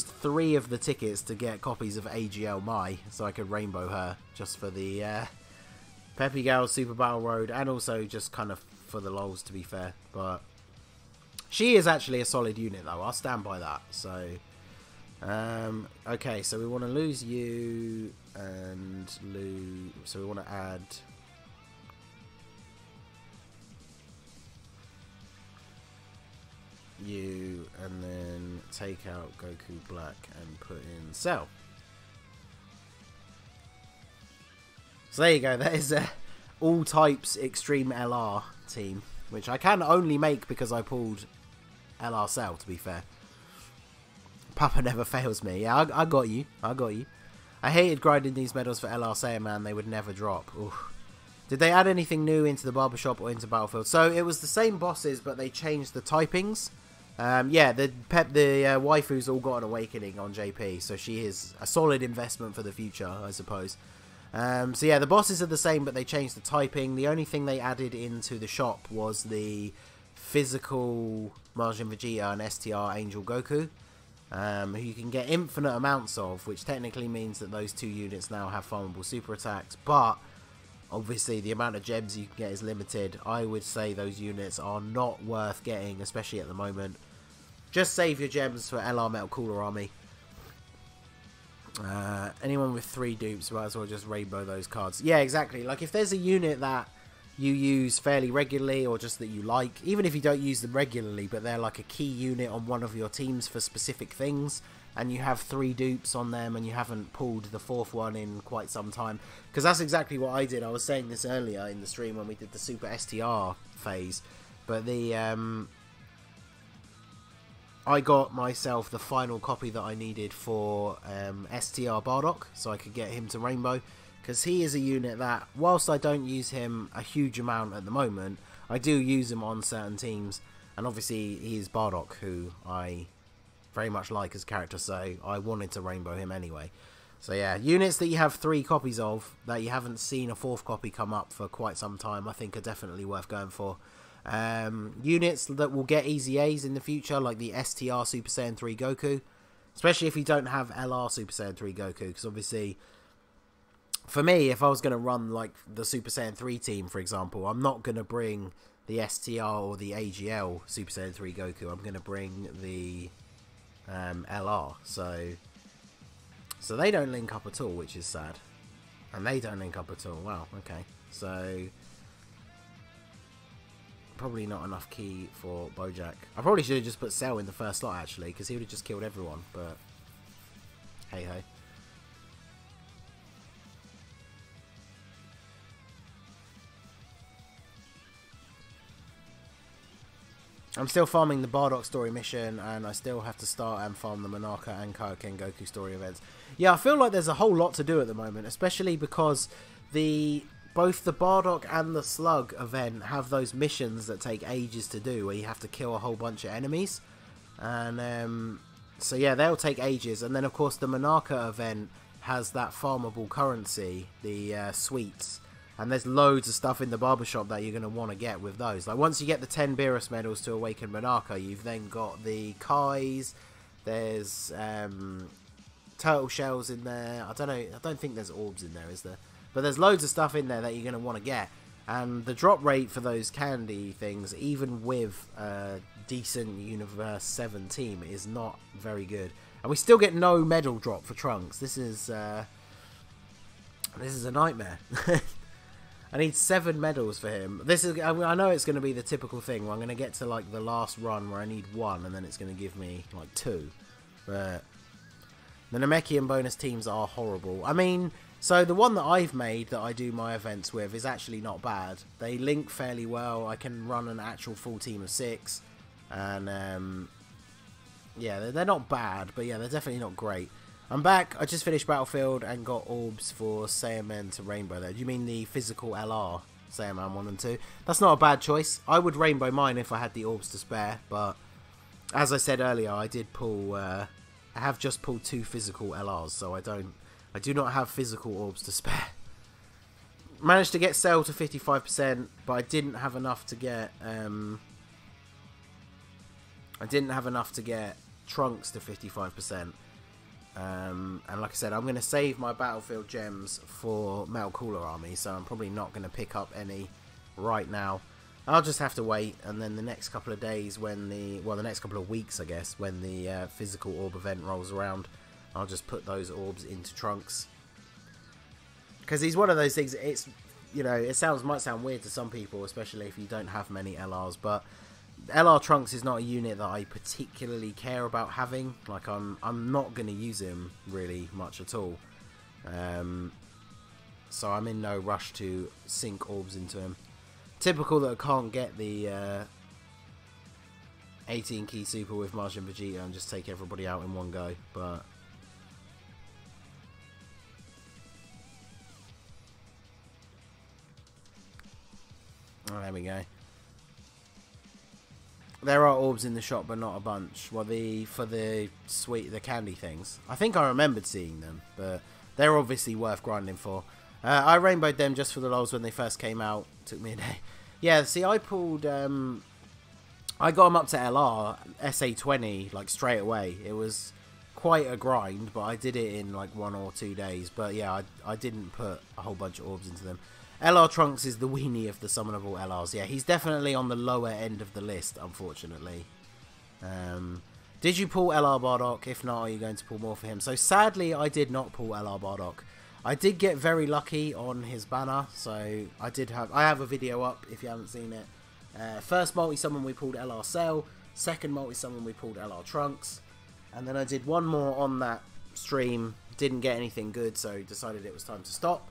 3 of the tickets to get copies of AGL Mai, so I could rainbow her just for the Peppy Gal Super Battle Road, and also just kind of for the lols, to be fair. But she is actually a solid unit, though. I'll stand by that. So okay, so we want to lose you and lose. So we want to add. You, and then take out Goku Black and put in Cell. So there you go. That is a all types Extreme LR team, which I can only make because I pulled LR Cell, to be fair. Papa never fails me. Yeah, I got you. I got you. I hated grinding these medals for LR Cell, man. They would never drop. Oof. Did they add anything new into the barbershop or into Battlefield? So it was the same bosses, but they changed the typings. Yeah, the waifu's all got an awakening on JP, so she is a solid investment for the future, I suppose. So yeah, the bosses are the same, but they changed the typing. The only thing they added into the shop was the physical Majin Vegeta and STR Angel Goku, who you can get infinite amounts of, which technically means that those 2 units now have farmable super attacks, but obviously the amount of gems you can get is limited. I would say those units are not worth getting, especially at the moment. Just save your gems for LR Metal Cooler Army. Anyone with 3 dupes might as well just rainbow those cards. Yeah, exactly. Like if there's a unit that you use fairly regularly, or just that you like, even if you don't use them regularly, but they're like a key unit on one of your teams for specific things, and you have 3 dupes on them and you haven't pulled the 4th one in quite some time, because that's exactly what I did. I was saying this earlier in the stream when we did the Super STR phase, but the I got myself the final copy that I needed for STR Bardock, so I could get him to rainbow, because he is a unit that, whilst I don't use him a huge amount at the moment, I do use him on certain teams, and obviously he's Bardock, who I very much like as a character, so I wanted to rainbow him anyway. So yeah, units that you have 3 copies of, that you haven't seen a 4th copy come up for quite some time, I think are definitely worth going for. Units that will get easy A's in the future, like the STR Super Saiyan 3 Goku, especially if you don't have LR Super Saiyan 3 Goku, because obviously, for me, if I was going to run like the Super Saiyan 3 team, for example, I'm not going to bring the STR or the AGL Super Saiyan 3 Goku, I'm going to bring the LR, so they don't link up at all, which is sad, and they don't link up at all. Wow, okay, so probably not enough key for Bojack. I probably should have just put Cell in the first slot, actually, because he would have just killed everyone, but hey ho. I'm still farming the Bardock story mission, and I still have to start and farm the Monarcha and Kaioken Goku story events. Yeah, I feel like there's a whole lot to do at the moment, especially because both the Bardock and the Slug event have those missions that take ages to do, where you have to kill a whole bunch of enemies. And so yeah, they'll take ages. And then of course the Monarcha event has that farmable currency, the sweets. And there's loads of stuff in the barbershop that you're going to want to get with those. Like once you get the 10 Beerus medals to awaken Monarcha, you've then got the Kais. There's turtle shells in there. I don't know. I don't think there's orbs in there, is there? But there's loads of stuff in there that you're going to want to get. And the drop rate for those candy things, even with a decent Universe 7 team, is not very good. And we still get no medal drop for Trunks. This is a nightmare. I need 7 medals for him. I know it's going to be the typical thing where I'm going to get to like the last run where I need 1, and then it's going to give me like 2. But the Namekian bonus teams are horrible. I mean, so the one that I've made that I do my events with is actually not bad. They link fairly well. I can run an actual full team of 6, and yeah, they're not bad, but yeah, they're definitely not great. I'm back. I just finished Battlefield and got orbs for Saiyaman to rainbow there. Do you mean the physical LR Saiyaman 1 and 2? That's not a bad choice. I would rainbow mine if I had the orbs to spare, but as I said earlier, I did pull. I have just pulled 2 physical LRs, so I do not have physical orbs to spare. Managed to get Cell to 55%, but I didn't have enough to get Trunks to 55%. And like I said, I'm going to save my Battlefield gems for Metal Cooler Army, so I'm probably not going to pick up any right now. I'll just have to wait, and then the next couple of days when the next couple of weeks, I guess, when the physical orb event rolls around, I'll just put those orbs into Trunks. Because he's one of those things, it's, you know, it might sound weird to some people, especially if you don't have many LRs, but LR Trunks is not a unit that I particularly care about having. Like, I'm not going to use him really much at all. So I'm in no rush to sink orbs into him. Typical that I can't get the 18 key super with Martian Vegeta and just take everybody out in one go, but oh, there we go. There are orbs in the shop, but not a bunch. Well, for the candy things. I think I remembered seeing them, but they're obviously worth grinding for. I rainbowed them just for the lols when they first came out. Took me a day. Yeah, see, I pulled. I got them up to LR SA20 like straight away. It was quite a grind, but I did it in like 1 or 2 days. But yeah, I didn't put a whole bunch of orbs into them. LR Trunks is the weenie of the summonable LRs. Yeah, he's definitely on the lower end of the list, unfortunately. Did you pull LR Bardock? If not, are you going to pull more for him? So sadly, I did not pull LR Bardock. I did get very lucky on his banner, so I have a video up if you haven't seen it. First multi-summon we pulled LR Cell, second multi-summon we pulled LR Trunks, and then I did one more on that stream, didn't get anything good, so decided it was time to stop.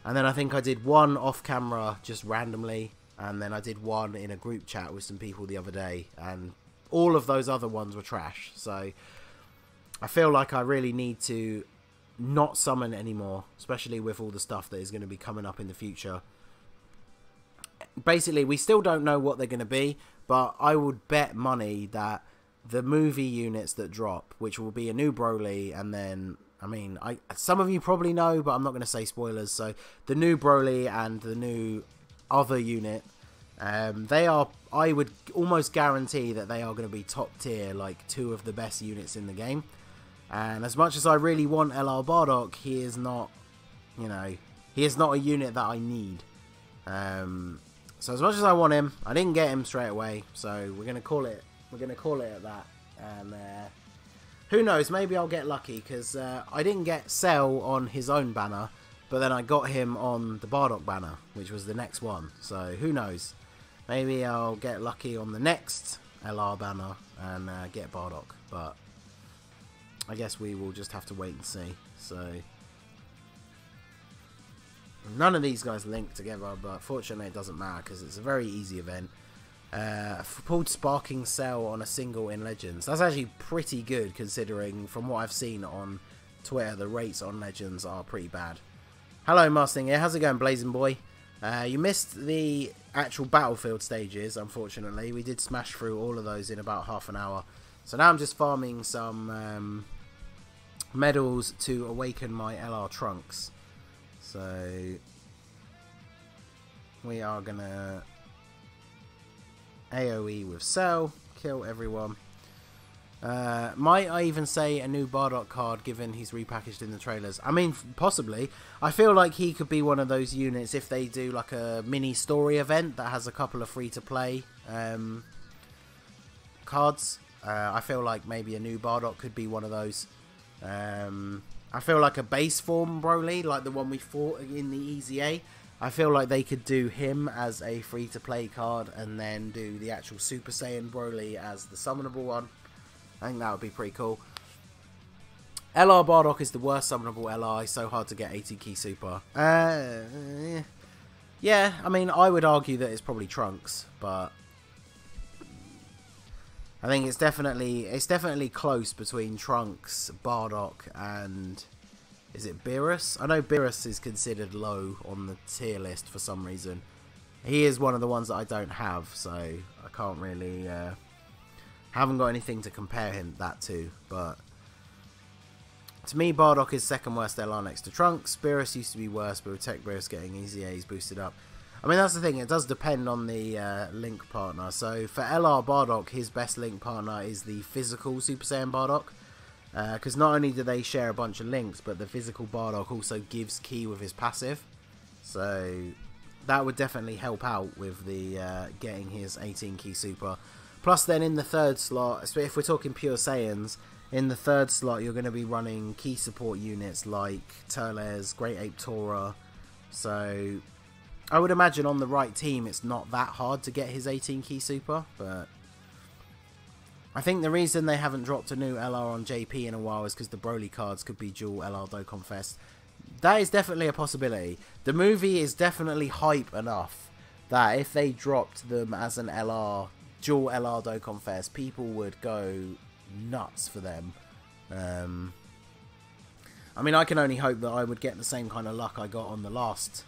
And then I think I did one off camera just randomly, and then I did one in a group chat with some people the other day, and all of those other ones were trash. So I feel like I really need to not summon anymore, especially with all the stuff that is going to be coming up in the future. Basically, we still don't know what they're going to be, but I would bet money that the movie units that drop, which will be a new Broly, and then, I mean, some of you probably know, but I'm not going to say spoilers. So the new Broly and the new other unit, they are, I would almost guarantee that they are going to be top tier, like 2 of the best units in the game. And as much as I really want LR Bardock, he is not, you know, he is not a unit that I need. So as much as I want him, I didn't get him straight away. So we're gonna call it. We're gonna call it at that. And who knows? Maybe I'll get lucky, because I didn't get Cell on his own banner, but then I got him on the Bardock banner, which was the next one. So who knows? Maybe I'll get lucky on the next LR banner and get Bardock, but I guess we will just have to wait and see. So none of these guys link together, but fortunately it doesn't matter because it's a very easy event. Pulled Sparking Cell on a single in Legends. That's actually pretty good, considering from what I've seen on Twitter, the rates on Legends are pretty bad. Hello, Mustang here. How's it going, Blazing Boy? You missed the actual Battlefield stages, unfortunately. We did smash through all of those in about half an hour. So now I'm just farming some medals to awaken my LR Trunks. So we are going to AoE with Cell, kill everyone. Might I even say a new Bardock card, given he's repackaged in the trailers? I mean, possibly. I feel like he could be one of those units if they do like a mini story event that has a couple of free-to-play cards. I feel like maybe a new Bardock could be one of those. I feel like a base form Broly, like the one we fought in the EZA, I feel like they could do him as a free-to-play card and then do the actual Super Saiyan Broly as the summonable one. I think that would be pretty cool. LR Bardock is the worst summonable LR. It's so hard to get 80 key super. Yeah, I mean, I would argue that it's probably Trunks, but I think it's definitely close between Trunks, Bardock, and is it Beerus? I know Beerus is considered low on the tier list for some reason. He is one of the ones that I don't have, so I can't really haven't got anything to compare that to. But To me, Bardock is second worst LR next to Trunks. Beerus used to be worse, but with Tech Beerus getting easy A's boosted up. I mean, that's the thing. It does depend on the link partner. So for LR Bardock, his best link partner is the physical Super Saiyan Bardock. Because not only do they share a bunch of links, but the physical Bardock also gives ki with his passive. So that would definitely help out with the getting his 18 ki super. Plus then in the third slot, if we're talking pure Saiyans, in the third slot you're going to be running key support units like Turles, Great Ape Tora. So I would imagine on the right team it's not that hard to get his 18 key super, but I think the reason they haven't dropped a new LR on JP in a while is because the Broly cards could be dual LR Dokkan Fest. That is definitely a possibility. The movie is definitely hype enough that if they dropped them as an LR, dual LR Dokkan Fest, people would go nuts for them. I mean, I can only hope that I would get the same kind of luck I got on the last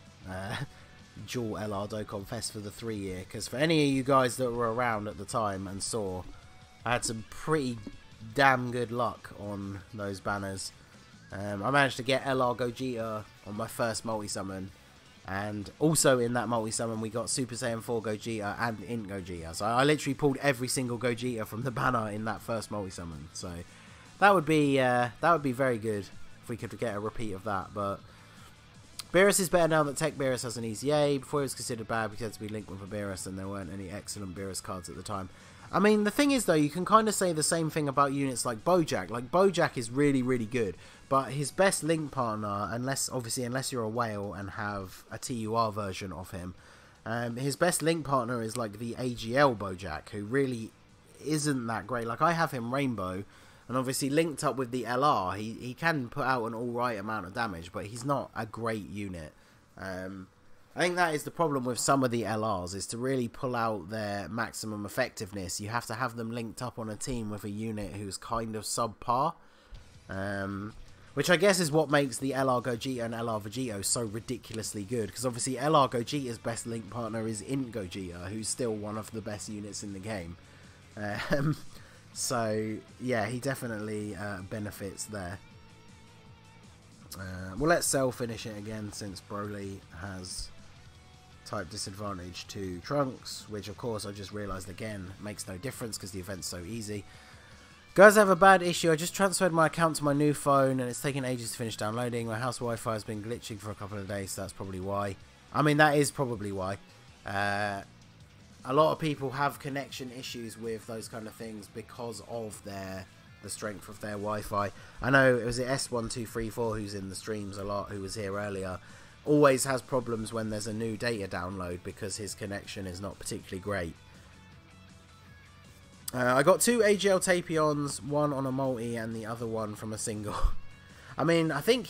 dual LR Dokkan Fest for the 3-year, because for any of you guys that were around at the time and saw, I had some pretty damn good luck on those banners. I managed to get LR Gogeta on my first multi-summon, and also in that multi-summon we got Super Saiyan 4 Gogeta and Int Gogeta. So I literally pulled every single Gogeta from the banner in that first multi-summon. So that would be very good if we could get a repeat of that. But Beerus is better now that Tech Beerus has an easy A. Before it was considered bad because it had to be linked with a Beerus and there weren't any excellent Beerus cards at the time. I mean, the thing is, though, you can kind of say the same thing about units like Bojack. Like, Bojack is really, really good, but his best link partner, unless you're a whale and have a TUR version of him, his best link partner is, like, the AGL Bojack, who really isn't that great. Like, I have him Rainbow, and obviously linked up with the LR, he can put out an alright amount of damage, but he's not a great unit. I think that is the problem with some of the LRs, is to really pull out their maximum effectiveness. You have to have them linked up on a team with a unit who's kind of subpar. Which I guess is what makes the LR Gogeta and LR Vegito so ridiculously good. Because obviously LR Gogeta's best link partner is Int Gogeta, who's still one of the best units in the game. So, yeah, he definitely benefits there. Well, let Cell finish it again, since Broly has type disadvantage to Trunks, which of course I just realised again makes no difference because the event's so easy. Guys, I have a bad issue. I just transferred my account to my new phone and it's taken ages to finish downloading. My house Wi-Fi has been glitching for a couple of days, so that's probably why. I mean, that is probably why. A lot of people have connection issues with those kind of things because of the strength of their Wi-Fi. I know it was the S1234 who's in the streams a lot, who was here earlier, always has problems when there's a new data download because his connection is not particularly great. I got 2 AGL Tapions, one on a multi and the other one from a single. I mean, I think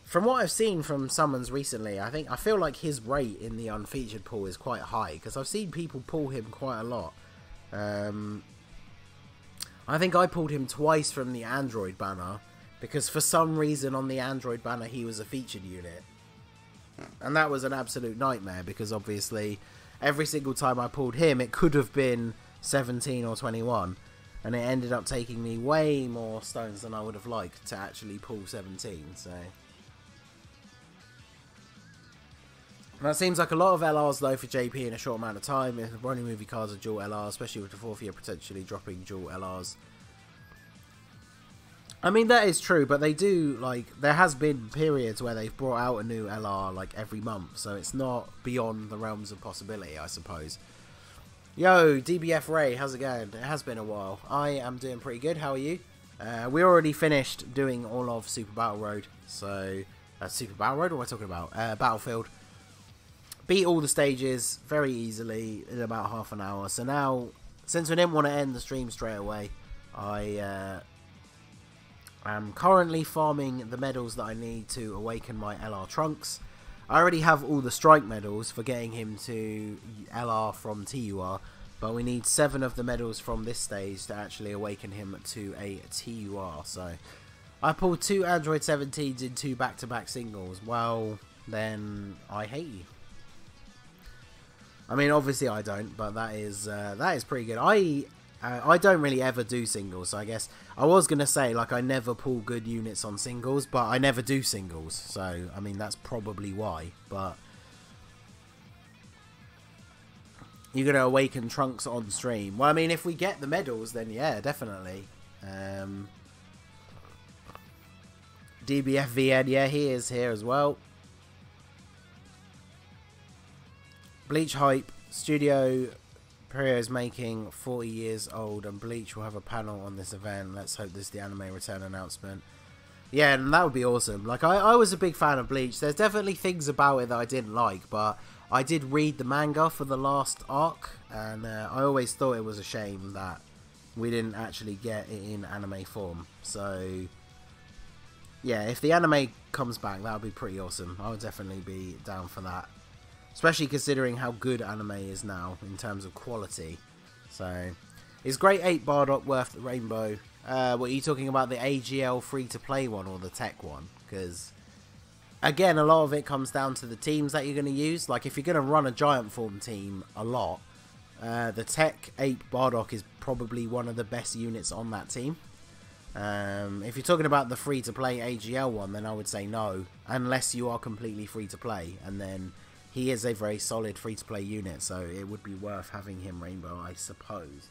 from what I've seen from summons recently, I feel like his rate in the unfeatured pool is quite high, because I've seen people pull him quite a lot. I think I pulled him twice from the Android banner, because for some reason on the Android banner he was a featured unit. And that was an absolute nightmare, because obviously every single time I pulled him it could have been 17 or 21, and it ended up taking me way more stones than I would have liked to actually pull 17. So that seems like a lot of LRs though for JP in a short amount of time. If the Broly movie cards are dual LR, especially with the 4th year potentially dropping dual LRs. I mean, that is true, but they do, like, there has been periods where they've brought out a new LR, like, every month, so it's not beyond the realms of possibility, I suppose. Yo, DBF Ray, how's it going? It has been a while. I am doing pretty good, how are you? We already finished doing all of Super Battle Road, so... Super Battle Road? What am I talking about? Battlefield. Beat all the stages very easily in about half an hour, so now, since we didn't want to end the stream straight away, I'm currently farming the medals that I need to awaken my LR Trunks. I already have all the strike medals for getting him to LR from TUR, but we need 7 of the medals from this stage to actually awaken him to a TUR. So I pulled 2 Android 17s in 2 back-to-back singles. Well, then I hate you. I mean, obviously I don't, but that is pretty good. I I don't really ever do singles, so I guess I was going to say, like, I never pull good units on singles, but I never do singles, so, I mean, that's probably why, but you're going to awaken Trunks on stream. Well, I mean, if we get the medals, then yeah, definitely. DBFVN, yeah, he is here as well. Bleach Hype, Studio Perio is making 40 years old, and Bleach will have a panel on this event. Let's hope this is the anime return announcement. Yeah, and that would be awesome. Like, I was a big fan of Bleach. There's definitely things about it that I didn't like, but I did read the manga for the last arc, and I always thought it was a shame that we didn't actually get it in anime form. So, yeah, if the anime comes back, that would be pretty awesome. I would definitely be down for that. Especially considering how good anime is now in terms of quality. So, is Grade 8 Bardock worth the rainbow? What are you talking about, the AGL free-to-play one or the tech one? Because, again, a lot of it comes down to the teams that you're going to use. Like, if you're going to run a Giant Form team a lot, the Tech 8 Bardock is probably one of the best units on that team. If you're talking about the free-to-play AGL one, then I would say no. Unless you are completely free-to-play, and then he is a very solid free-to-play unit, so it would be worth having him Rainbow, I suppose.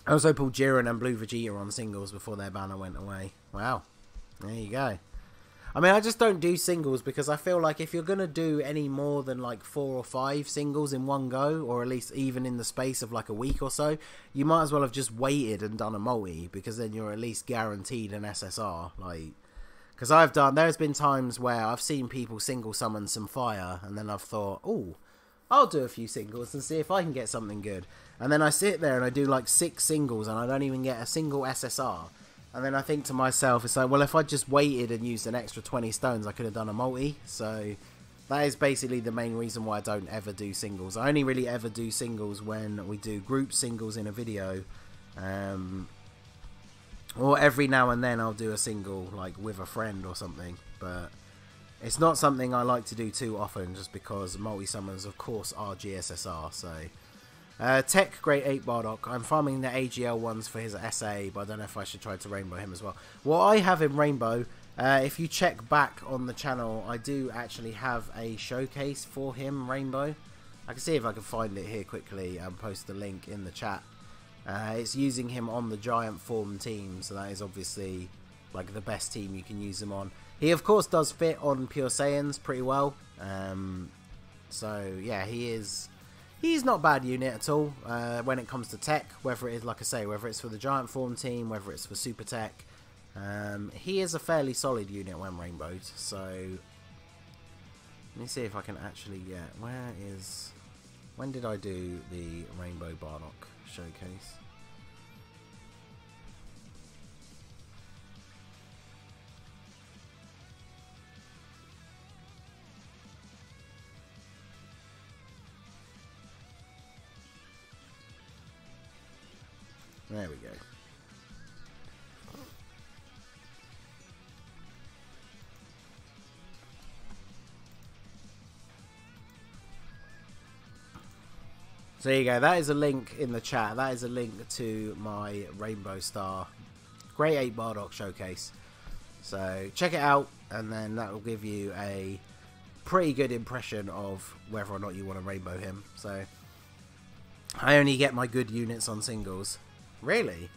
I also pulled Jiren and Blue Vegeta on singles before their banner went away. Wow. There you go. I mean, I just don't do singles because I feel like if you're going to do any more than like 4 or 5 singles in one go, or at least even in the space of like a week or so, you might as well have just waited and done a multi, because then you're at least guaranteed an SSR. Like, because there's been times where I've seen people single summon some fire, and then I've thought, oh, I'll do a few singles and see if I can get something good. And then I sit there and I do like 6 singles and I don't even get a single SSR. And then I think to myself, it's like, well, if I just waited and used an extra 20 stones, I could have done a multi. So that is basically the main reason why I don't ever do singles. I only really ever do singles when we do group singles in a video. Or every now and then I'll do a single, like, with a friend or something. But it's not something I like to do too often, just because multi-summons, of course, are GSSR. So, Tech Grade 8 Bardock. I'm farming the AGL ones for his SA, but I don't know if I should try to Rainbow him as well. Well, I have him Rainbow. If you check back on the channel, I do actually have a showcase for him Rainbow. I can see if I can find it here quickly and post the link in the chat. It's using him on the Giant Form team, so that is obviously like the best team you can use him on. He of course does fit on Pure Saiyans pretty well. So yeah, he's not a bad unit at all when it comes to tech, whether it is, like I say, whether it's for the Giant Form team, whether it's for Super Tech. He is a fairly solid unit when rainbowed, so let me see if I can actually get, when did I do the Rainbow Bardock showcase? There we go. So there you go, that is a link in the chat. That is a link to my Rainbow Star Grade 8 Bardock showcase. So check it out, and then that will give you a pretty good impression of whether or not you want to rainbow him. So I only get my good units on singles. Really?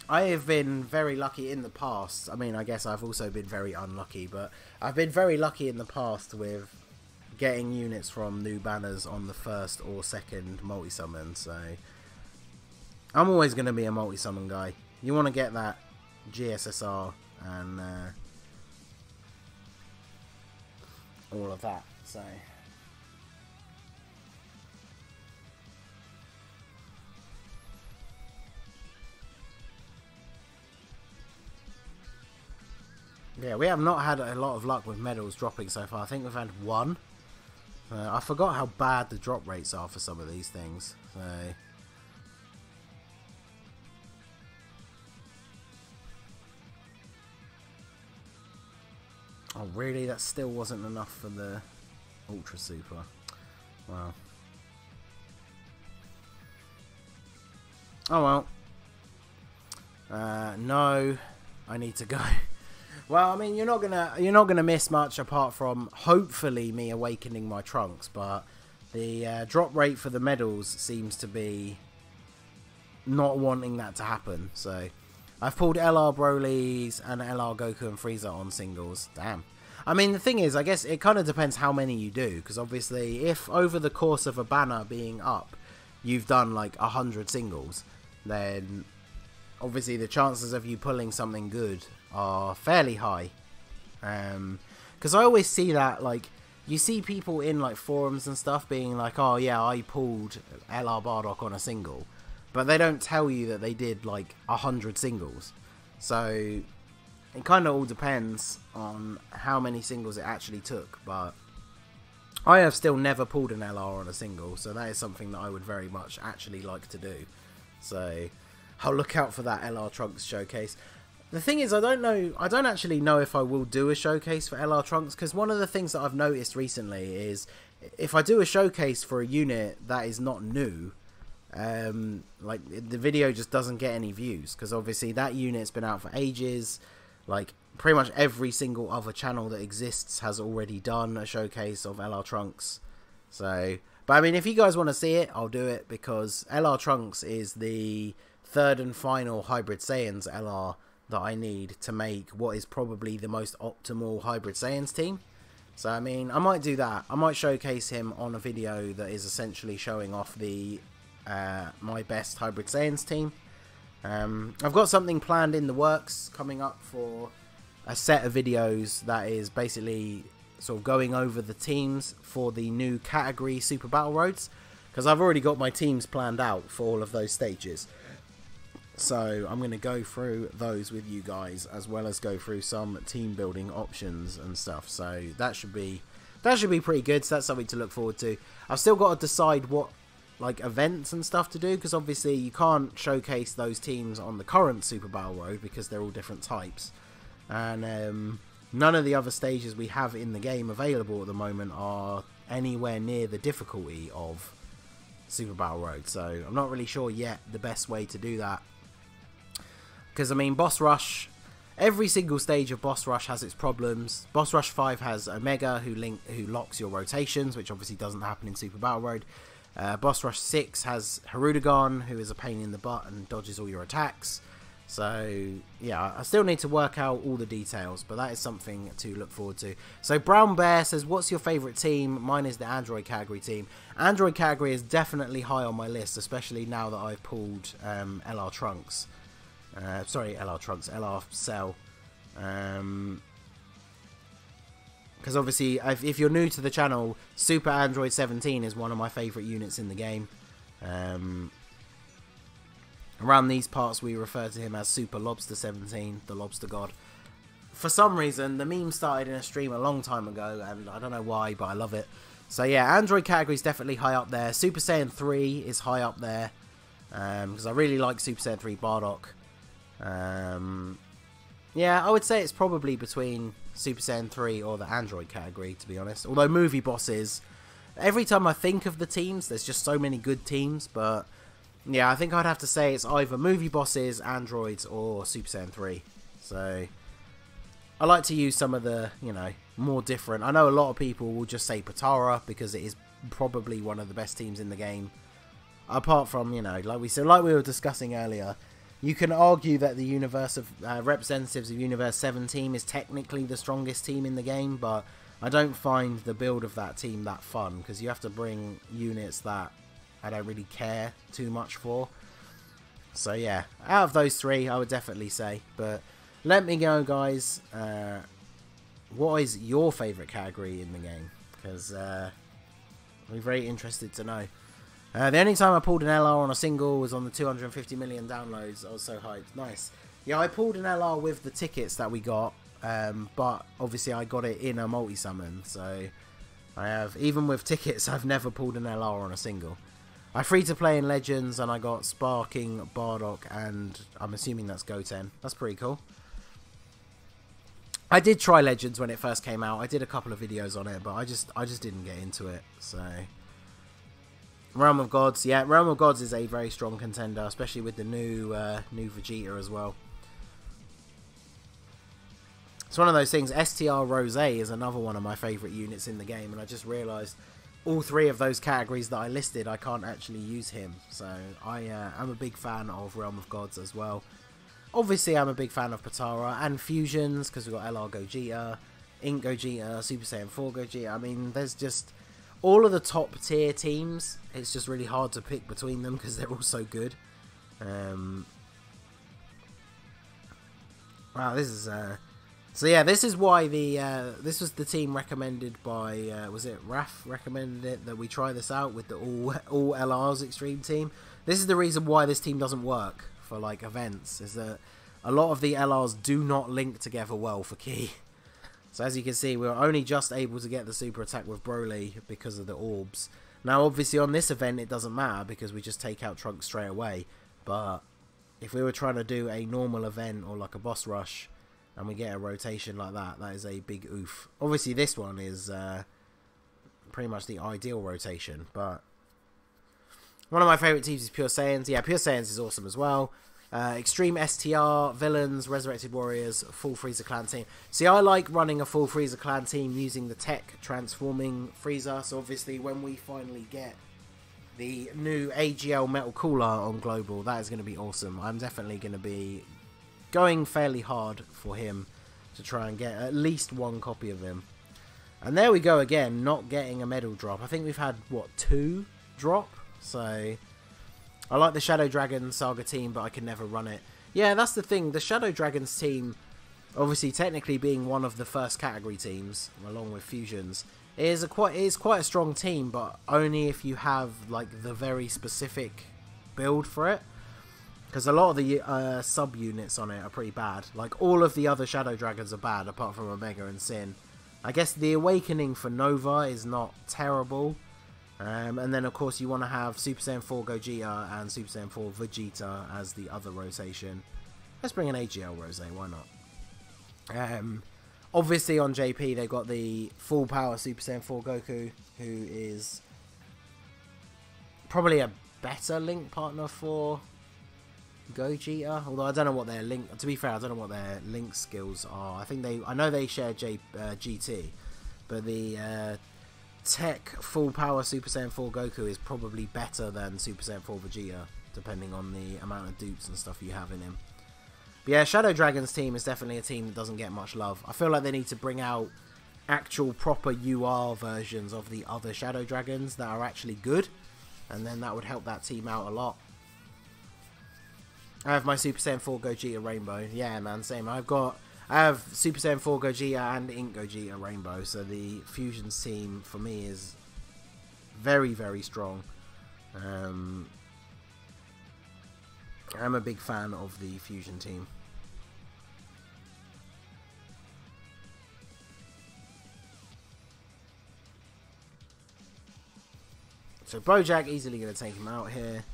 I have been very lucky in the past. I mean, I guess I've also been very unlucky, but I've been very lucky in the past with getting units from new banners on the first or second multi-summon, so I'm always going to be a multi-summon guy. You want to get that GSSR and all of that, so yeah, we have not had a lot of luck with medals dropping so far. I think we've had one. I forgot how bad the drop rates are for some of these things. So oh really? That still wasn't enough for the Ultra Super. Wow. Oh well. No, I need to go. Well, I mean, you're not gonna miss much apart from hopefully me awakening my trunks, but the drop rate for the medals seems to be not wanting that to happen. So I've pulled LR Broly's and LR Goku and Frieza on singles. Damn. I mean, the thing is, I guess it kind of depends how many you do, because obviously if over the course of a banner being up you've done like 100 singles, then obviously the chances of you pulling something good are fairly high. Because I always see that, like, you see people in like forums and stuff being like, oh yeah, I pulled LR Bardock on a single, but they don't tell you that they did like 100 singles. So it kind of all depends on how many singles it actually took, but I have still never pulled an LR on a single, so that is something that I would very much actually like to do. So I'll look out for that LR Trunks showcase. The thing is, I don't actually know if I will do a showcase for LR Trunks, because one of the things that I've noticed recently is if I do a showcase for a unit that is not new, like the video just doesn't get any views, because obviously that unit's been out for ages. Like pretty much every single other channel that exists has already done a showcase of LR Trunks. So, but I mean, if you guys want to see it, I'll do it, because LR Trunks is the third and final Hybrid Saiyans LR that I need to make what is probably the most optimal Hybrid Saiyans team. So I mean, I might do that. I might showcase him on a video that is essentially showing off the my best Hybrid Saiyans team. I've got something planned in the works coming up for a set of videos that is basically sort of going over the teams for the new category Super Battle Roads, because I've already got my teams planned out for all of those stages. So I'm going to go through those with you guys, as well as go through some team building options and stuff. So that should be pretty good. So that's something to look forward to. I've still got to decide what like events and stuff to do, because obviously you can't showcase those teams on the current Super Battle Road because they're all different types, and none of the other stages we have in the game available at the moment are anywhere near the difficulty of Super Battle Road. So I'm not really sure yet the best way to do that, because I mean, Boss Rush, every single stage of Boss Rush has its problems. Boss Rush 5 has Omega who locks your rotations, which obviously doesn't happen in Super Battle Road. Boss Rush 6 has Hirudegarn, who is a pain in the butt and dodges all your attacks. So yeah, I still need to work out all the details, but that is something to look forward to. So Brown Bear says, what's your favourite team? Mine is the Android category team. Android category is definitely high on my list, especially now that I've pulled LR Trunks. Sorry, LR Trunks, LR Cell. Because obviously, if you're new to the channel, Super Android 17 is one of my favourite units in the game. Around these parts, we refer to him as Super Lobster 17, the Lobster God. For some reason, the meme started in a stream a long time ago, and I don't know why, but I love it. So yeah, Android category is definitely high up there. Super Saiyan 3 is high up there, because I really like Super Saiyan 3 Bardock. Yeah, I would say it's probably between Super Saiyan 3 or the Android category, to be honest. Although movie bosses, every time I think of the teams, there's just so many good teams. But yeah, I think I'd have to say it's either movie bosses, androids, or Super Saiyan 3. So I like to use some of the, you know, more different. I know a lot of people will just say Potara because it is probably one of the best teams in the game. Apart from, you know, like we were discussing earlier, you can argue that the universe of representatives of Universe 7 team is technically the strongest team in the game, but I don't find the build of that team that fun, because you have to bring units that I don't really care too much for. So yeah, out of those three, I would definitely say. But let me know, guys, what is your favourite category in the game? Because I'm very interested to know. The only time I pulled an LR on a single was on the 250 million downloads. I was so hyped. Nice. Yeah, I pulled an LR with the tickets that we got, but obviously I got it in a multi-summon. So I have, even with tickets, I've never pulled an LR on a single. I free to play in Legends, and I got Sparking, Bardock, and I'm assuming that's Goten. That's pretty cool. I did try Legends when it first came out. I did a couple of videos on it, but I just didn't get into it. So Realm of Gods, yeah, Realm of Gods is a very strong contender, especially with the new Vegeta as well. It's one of those things. STR Rose is another one of my favourite units in the game, and I just realised all three of those categories that I listed, I can't actually use him. So I'm a big fan of Realm of Gods as well. Obviously, I'm a big fan of Potara and fusions, because we've got LR Gogeta, Ink Gogeta, Super Saiyan 4 Gogeta. I mean, there's just all of the top tier teams. It's just really hard to pick between them because they're all so good. Wow, this is so yeah, this is why this was the team recommended by was it Raf recommended it that we try this out with the all LR's extreme team. This is the reason why this team doesn't work for like events, is that a lot of the LRs do not link together well for key. So as you can see, we were only just able to get the super attack with Broly because of the orbs. Now obviously on this event it doesn't matter because we just take out Trunks straight away, but if we were trying to do a normal event or like a boss rush and we get a rotation like that, that is a big oof. Obviously this one is pretty much the ideal rotation, but one of my favourite teams is Pure Saiyans. Yeah, Pure Saiyans is awesome as well. Extreme STR, Villains, Resurrected Warriors, full Frieza Clan team. See, I like running a full Frieza Clan team using the tech transforming Frieza. So obviously when we finally get the new AGL Metal Cooler on Global, that is going to be awesome. I'm definitely going to be going fairly hard for him to try and get at least one copy of him. And there we go again, not getting a medal drop. I think we've had, what, 2 drop? So I like the Shadow Dragon Saga team, but I can never run it. Yeah, that's the thing. The Shadow Dragons team, obviously technically being one of the first category teams, along with Fusions, is quite a strong team, but only if you have like the very specific build for it. Because a lot of the sub-units on it are pretty bad. Like, all of the other Shadow Dragons are bad, apart from Omega and Sin. I guess the Awakening for Nova is not terrible. And then, of course, you want to have Super Saiyan 4 Gogeta and Super Saiyan 4 Vegeta as the other rotation. Let's bring an AGL Rose, why not? Obviously, on JP, they've got the full power Super Saiyan 4 Goku, who is probably a better link partner for Gogeta, although I don't know what their link. To be fair, I don't know what their link skills are. I know they share GT, but the tech full power Super Saiyan 4 Goku is probably better than Super Saiyan 4 Vegeta, depending on the amount of dupes and stuff you have in him. But yeah, Shadow Dragons team is definitely a team that doesn't get much love. I feel like they need to bring out actual proper UR versions of the other Shadow Dragons that are actually good, and then that would help that team out a lot. I have my Super Saiyan 4 Gogeta Rainbow. Yeah, man, same. I have Super Saiyan 4 Gogeta and Ink Gogeta Rainbow, so the Fusions team for me is very, very strong. I'm a big fan of the Fusion team. So Bojack easily going to take him out here.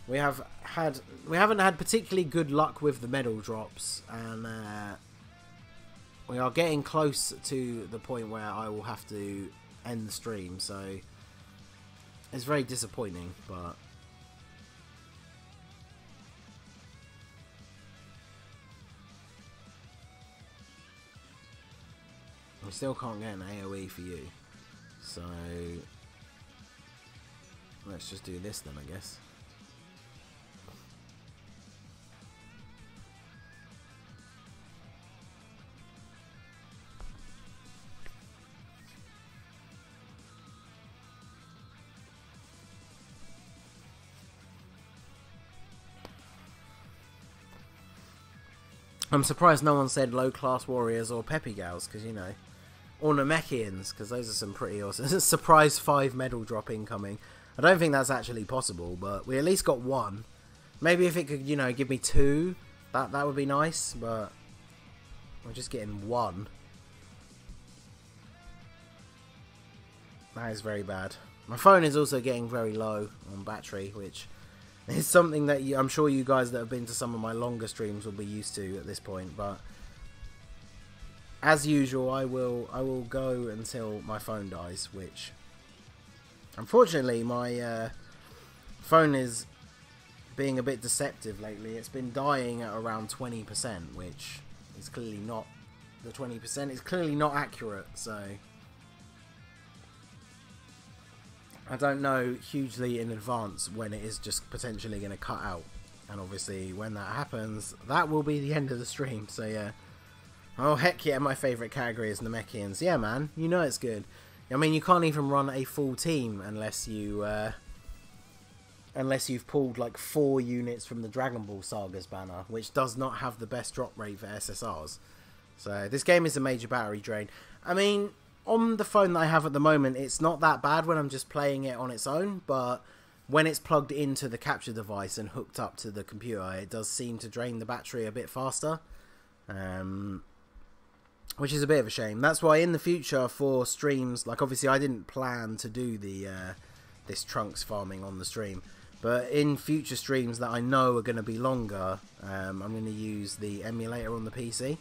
We haven't had particularly good luck with the medal drops, and we are getting close to the point where I will have to end the stream, so it's very disappointing, but we still can't get an AoE for you, so let's just do this then, I guess. I'm surprised no one said low-class warriors or Peppy Gals, because, you know, or Namekians, because those are some pretty awesome. Surprise 5 medal drop incoming. I don't think that's actually possible, but we at least got 1. Maybe if it could, you know, give me 2, that would be nice, but we're just getting 1. That is very bad. My phone is also getting very low on battery, which is something that I'm sure you guys that have been to some of my longer streams will be used to at this point, but as usual, I will go until my phone dies, which Unfortunately, my phone is being a bit deceptive lately. It's been dying at around 20%, which is clearly not the 20%. It's clearly not accurate, so I don't know hugely in advance when it is just potentially going to cut out. And obviously, when that happens, that will be the end of the stream. So yeah. Oh heck yeah, my favourite category is Namekians. Yeah, man, you know it's good. I mean, you can't even run a full team unless you unless you've pulled like 4 units from the Dragon Ball Sagas banner, which does not have the best drop rate for SSRs. So this game is a major battery drain. I mean, on the phone that I have at the moment, it's not that bad when I'm just playing it on its own, but when it's plugged into the capture device and hooked up to the computer, it does seem to drain the battery a bit faster. Which is a bit of a shame. That's why in the future for streams, like obviously I didn't plan to do the this Trunks farming on the stream, but in future streams that I know are going to be longer, I'm going to use the emulator on the PC.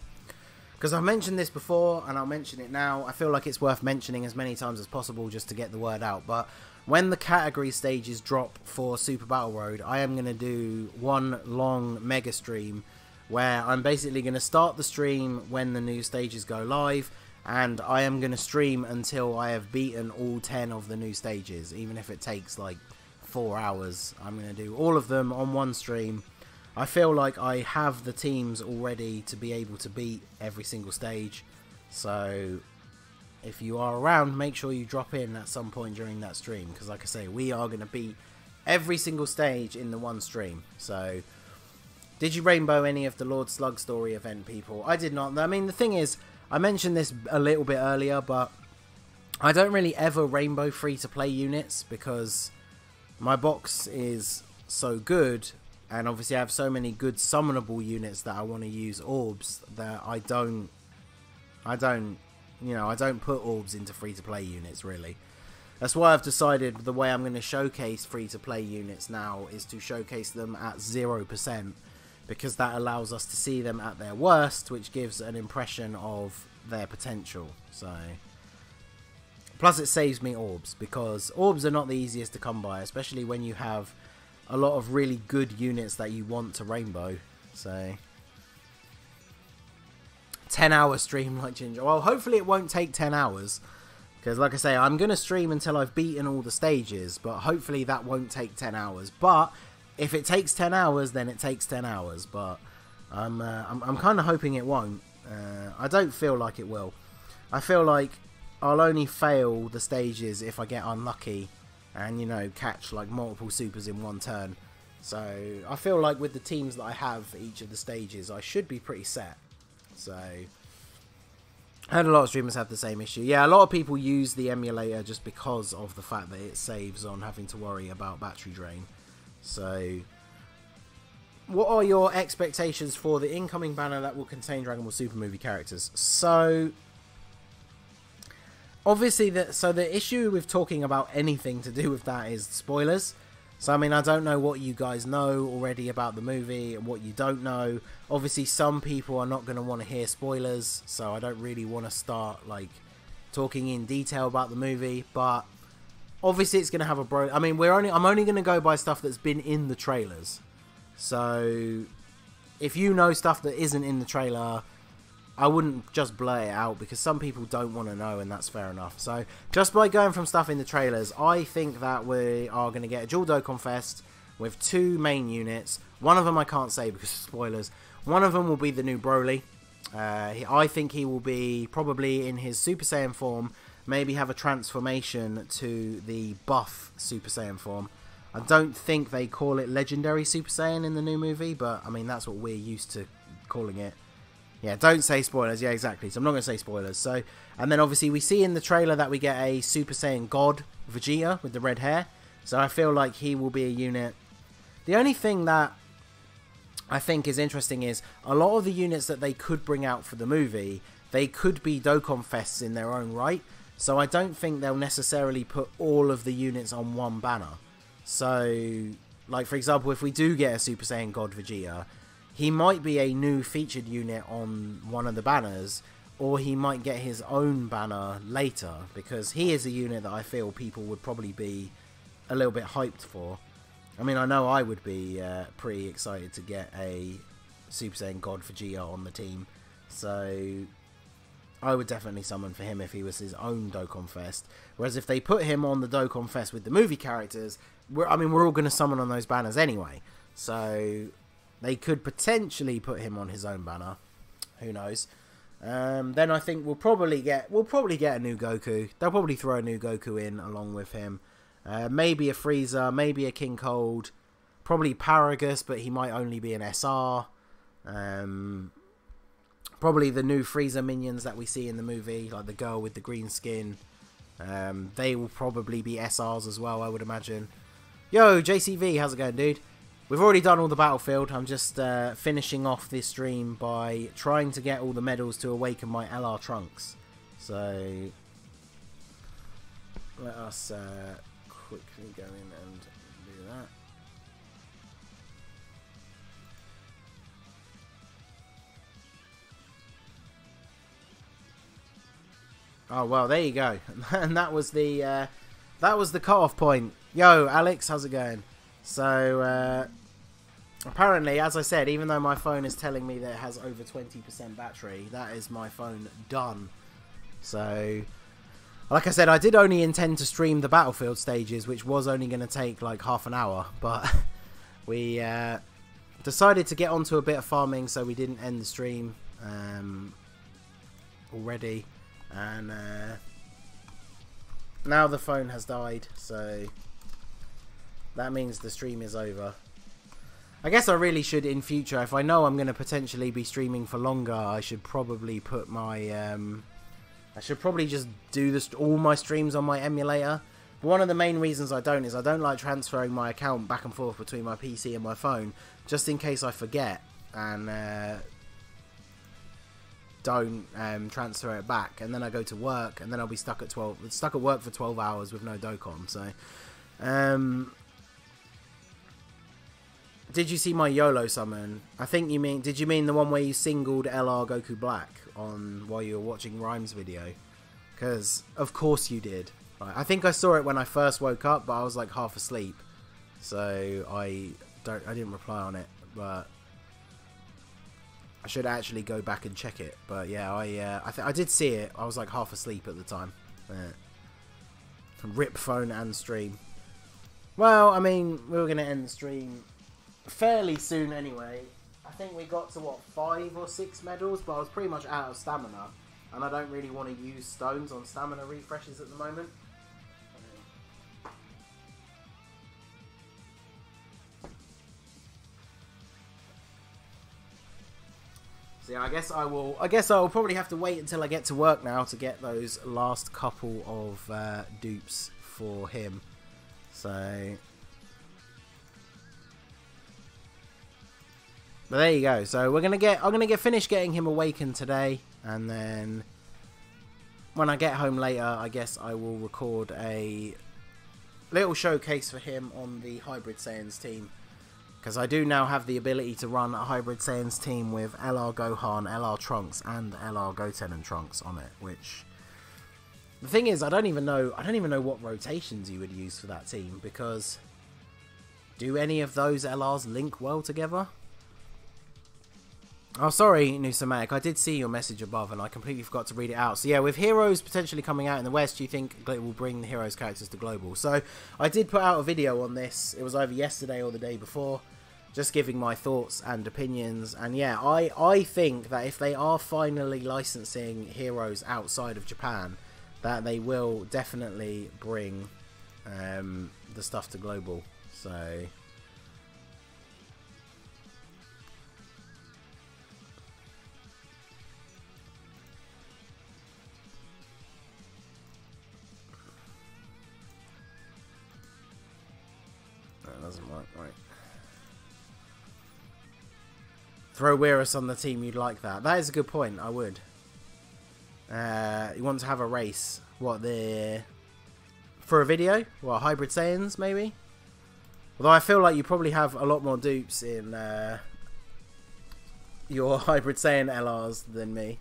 Because I've mentioned this before, and I'll mention it now. I feel like it's worth mentioning as many times as possible just to get the word out. But when the category stages drop for Super Battle Road, I am going to do one long mega stream where I'm basically going to start the stream when the new stages go live, and I am going to stream until I have beaten all 10 of the new stages. Even if it takes like 4 hours, I'm going to do all of them on one stream. I feel like I have the teams already to be able to beat every single stage, so if you are around, make sure you drop in at some point during that stream, because like I say, we are going to beat every single stage in the one stream. So, did you rainbow any of the Lord Slug story event, people? I did not. I mean, the thing is, I mentioned this a little bit earlier, but I don't really ever rainbow free-to-play units, because my box is so good. And obviously I have so many good summonable units that I want to use orbs that I don't put orbs into free-to-play units, really. That's why I've decided the way I'm going to showcase free-to-play units now is to showcase them at 0%, because that allows us to see them at their worst, which gives an impression of their potential. So, plus it saves me orbs, because orbs are not the easiest to come by, especially when you have a lot of really good units that you want to rainbow. So 10-hour stream like Ginger. Well, hopefully it won't take 10 hours, because like I say, I'm going to stream until I've beaten all the stages, but hopefully that won't take 10 hours. But if it takes 10 hours, then it takes 10 hours, but I'm kind of hoping it won't. I don't feel like it will. I feel like I'll only fail the stages if I get unlucky and, you know, catch like multiple supers in one turn. So I feel like with the teams that I have for each of the stages, I should be pretty set. So I heard a lot of streamers have the same issue. Yeah, a lot of people use the emulator just because of the fact that it saves on having to worry about battery drain. So what are your expectations for the incoming banner that will contain Dragon Ball Super movie characters? So obviously, the issue with talking about anything to do with that is spoilers. So, I mean, I don't know what you guys know already about the movie and what you don't know. Obviously, some people are not going to want to hear spoilers, so I don't really want to start, like, talking in detail about the movie. But obviously, it's going to have a I mean, I'm only going to go by stuff that's been in the trailers. So, if you know stuff that isn't in the trailer, I wouldn't just blur it out, because some people don't want to know, and that's fair enough. So, just by going from stuff in the trailers, I think that we are going to get a dual Dokkan Fest with 2 main units. One of them I can't say because of spoilers. One of them will be the new Broly. I think he will be probably in his Super Saiyan form, maybe have a transformation to the buff Super Saiyan form. I don't think they call it Legendary Super Saiyan in the new movie, but I mean, that's what we're used to calling it. Yeah, don't say spoilers. Yeah, exactly. So I'm not going to say spoilers. So, and then obviously we see in the trailer that we get a Super Saiyan God Vegeta with the red hair. So I feel like he will be a unit. The only thing that I think is interesting is a lot of the units that they could bring out for the movie, they could be Dokkan Fests in their own right. So I don't think they'll necessarily put all of the units on one banner. So, like for example, if we do get a Super Saiyan God Vegeta, he might be a new featured unit on one of the banners, or he might get his own banner later, because he is a unit that I feel people would probably be a little bit hyped for. I mean, I know I would be pretty excited to get a Super Saiyan God for GR on the team, so I would definitely summon for him if he was his own Dokkan Fest. Whereas if they put him on the Dokkan Fest with the movie characters, we're all going to summon on those banners anyway, so they could potentially put him on his own banner. Who knows? Then I think we'll probably get a new Goku. They'll probably throw a new Goku in along with him. Maybe a Frieza, maybe a King Cold, probably Paragus, but he might only be an SR. Probably the new Frieza minions that we see in the movie, like the girl with the green skin. They will probably be SRs as well, I would imagine. Yo, JCV, how's it going, dude? We've already done all the battlefield. I'm just finishing off this stream by trying to get all the medals to awaken my LR Trunks. So let us quickly go in and do that. Oh well, there you go. And that was the cut-off point. Yo, Alex, how's it going? So apparently, as I said, even though my phone is telling me that it has over 20% battery, that is my phone done. So, like I said, I did only intend to stream the battlefield stages, which was only going to take like half an hour, but we decided to get onto a bit of farming, so we didn't end the stream already, and now the phone has died, so that means the stream is over. I guess I really should, in future, if I know I'm going to potentially be streaming for longer, I should probably put my, I should probably just do all my streams on my emulator. But one of the main reasons I don't is I don't like transferring my account back and forth between my PC and my phone, just in case I forget and don't transfer it back, and then I go to work, and then I'll be stuck at work for 12 hours with no Dokkan. So, did you see my YOLO summon? I think you mean, did you mean the one where you singled LR Goku Black on while you were watching Rhyme's video? Because of course you did. Right. I think I saw it when I first woke up, but I was like half asleep, so I didn't reply on it. But I should actually go back and check it. But yeah, I did see it. I was like half asleep at the time. Rip phone and stream. Well, I mean, we were gonna end the stream fairly soon anyway. I think we got to what, 5 or 6 medals, but I was pretty much out of stamina, and I don't really want to use stones on stamina refreshes at the moment. So yeah, I guess I will probably have to wait until I get to work now to get those last couple of dupes for him. So, but there you go. So I'm gonna get finished getting him awakened today, and then when I get home later, I guess I will record a little showcase for him on the Hybrid Saiyans team, because I do now have the ability to run a Hybrid Saiyans team with LR Gohan, LR Trunks, and LR Goten and Trunks on it. Which, the thing is, I don't even know what rotations you would use for that team, because do any of those LRs link well together? Oh, sorry, Nusamatic, I did see your message above and I completely forgot to read it out. So yeah, with Heroes potentially coming out in the West, do you think it will bring the Heroes characters to Global? So I did put out a video on this. It was either yesterday or the day before, just giving my thoughts and opinions. And yeah, I think that if they are finally licensing Heroes outside of Japan, that they will definitely bring the stuff to Global. So doesn't work, right. Throw Weirus on the team, you'd like that. That is a good point, I would. You want to have a race. What, for a video? What, Hybrid Saiyans, maybe? Although I feel like you probably have a lot more dupes in your Hybrid Saiyan LRs than me.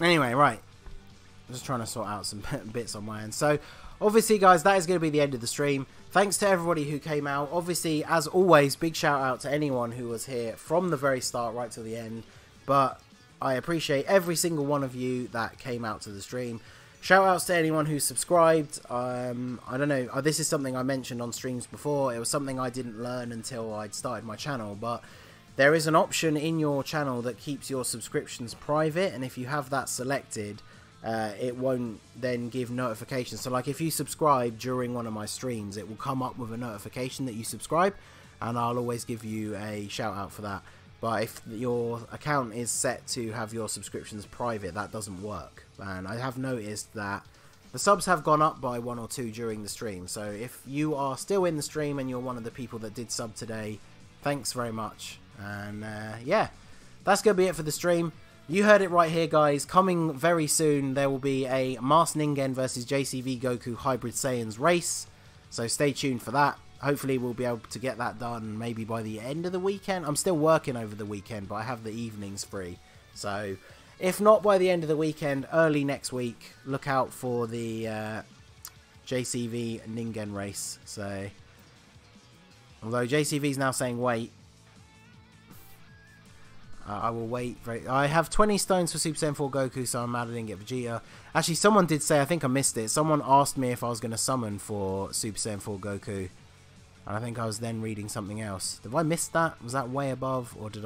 Anyway, right. I'm just trying to sort out some bits on my end. So, obviously, guys, that is going to be the end of the stream. Thanks to everybody who came out. Obviously, as always, big shout out to anyone who was here from the very start right till the end. But I appreciate every single one of you that came out to the stream. Shout outs to anyone who subscribed. I don't know, this is something I mentioned on streams before. It was something I didn't learn until I'd started my channel, but there is an option in your channel that keeps your subscriptions private, and if you have that selected, it won't then give notifications. So like if you subscribe during one of my streams, it will come up with a notification that you subscribe, and I'll always give you a shout out for that. But if your account is set to have your subscriptions private, that doesn't work. And I have noticed that the subs have gone up by 1 or 2 during the stream. So if you are still in the stream and you're one of the people that did sub today, thanks very much. And yeah, that's going to be it for the stream. You heard it right here, guys. Coming very soon, there will be a Masked Ningen versus JCV Goku Hybrid Saiyans race. So stay tuned for that. Hopefully we'll be able to get that done maybe by the end of the weekend. I'm still working over the weekend, but I have the evenings free. So if not by the end of the weekend, early next week, look out for the JCV Ningen race. So although JCV is now saying wait, I will wait. I have 20 stones for Super Saiyan 4 Goku, so I'm mad I didn't get Vegeta. Actually, someone did say, I think I missed it. Someone asked me if I was going to summon for Super Saiyan 4 Goku. And I think I was then reading something else. Did I miss that? Was that way above? Or did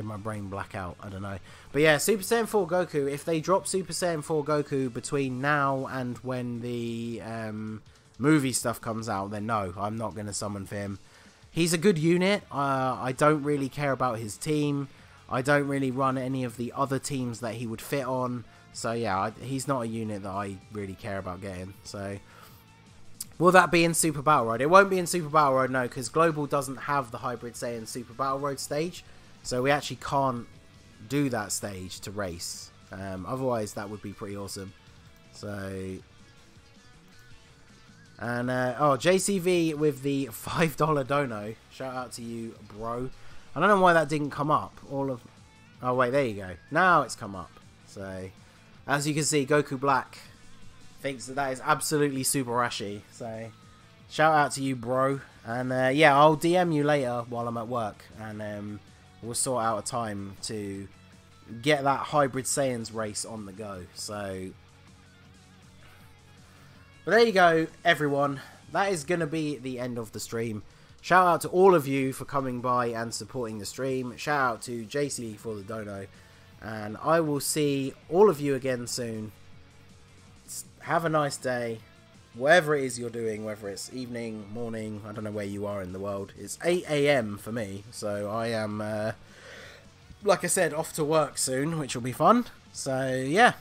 my brain black out? I don't know. But yeah, Super Saiyan 4 Goku, if they drop Super Saiyan 4 Goku between now and when the movie stuff comes out, then no, I'm not going to summon for him. He's a good unit. I don't really care about his team. I don't really run any of the other teams that he would fit on. So yeah, he's not a unit that I really care about getting. So will that be in Super Battle Road? It won't be in Super Battle Road, no, because Global doesn't have the Hybrid Saiyan Super Battle Road stage. So we actually can't do that stage to race. Otherwise, that would be pretty awesome. So, and, oh, JCV with the $5 dono. Shout out to you, bro. I don't know why that didn't come up. Oh, wait, there you go. Now it's come up. So, as you can see, Goku Black thinks that is absolutely super rashy. So, shout out to you, bro. And yeah, I'll DM you later while I'm at work, and we'll sort out a time to get that Hybrid Saiyans race on the go. So, but there you go, everyone. That is going to be the end of the stream. Shout out to all of you for coming by and supporting the stream. Shout out to JC for the dono, and I will see all of you again soon. Have a nice day, whatever it is you're doing, whether it's evening, morning, I don't know where you are in the world. It's 8 AM for me, so I am, like I said, off to work soon, which will be fun. So, yeah,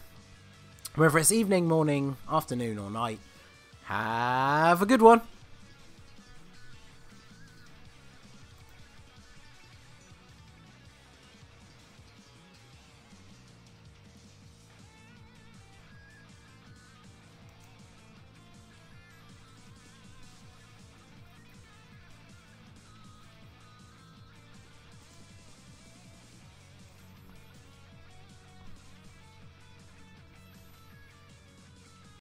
whether it's evening, morning, afternoon, or night, have a good one.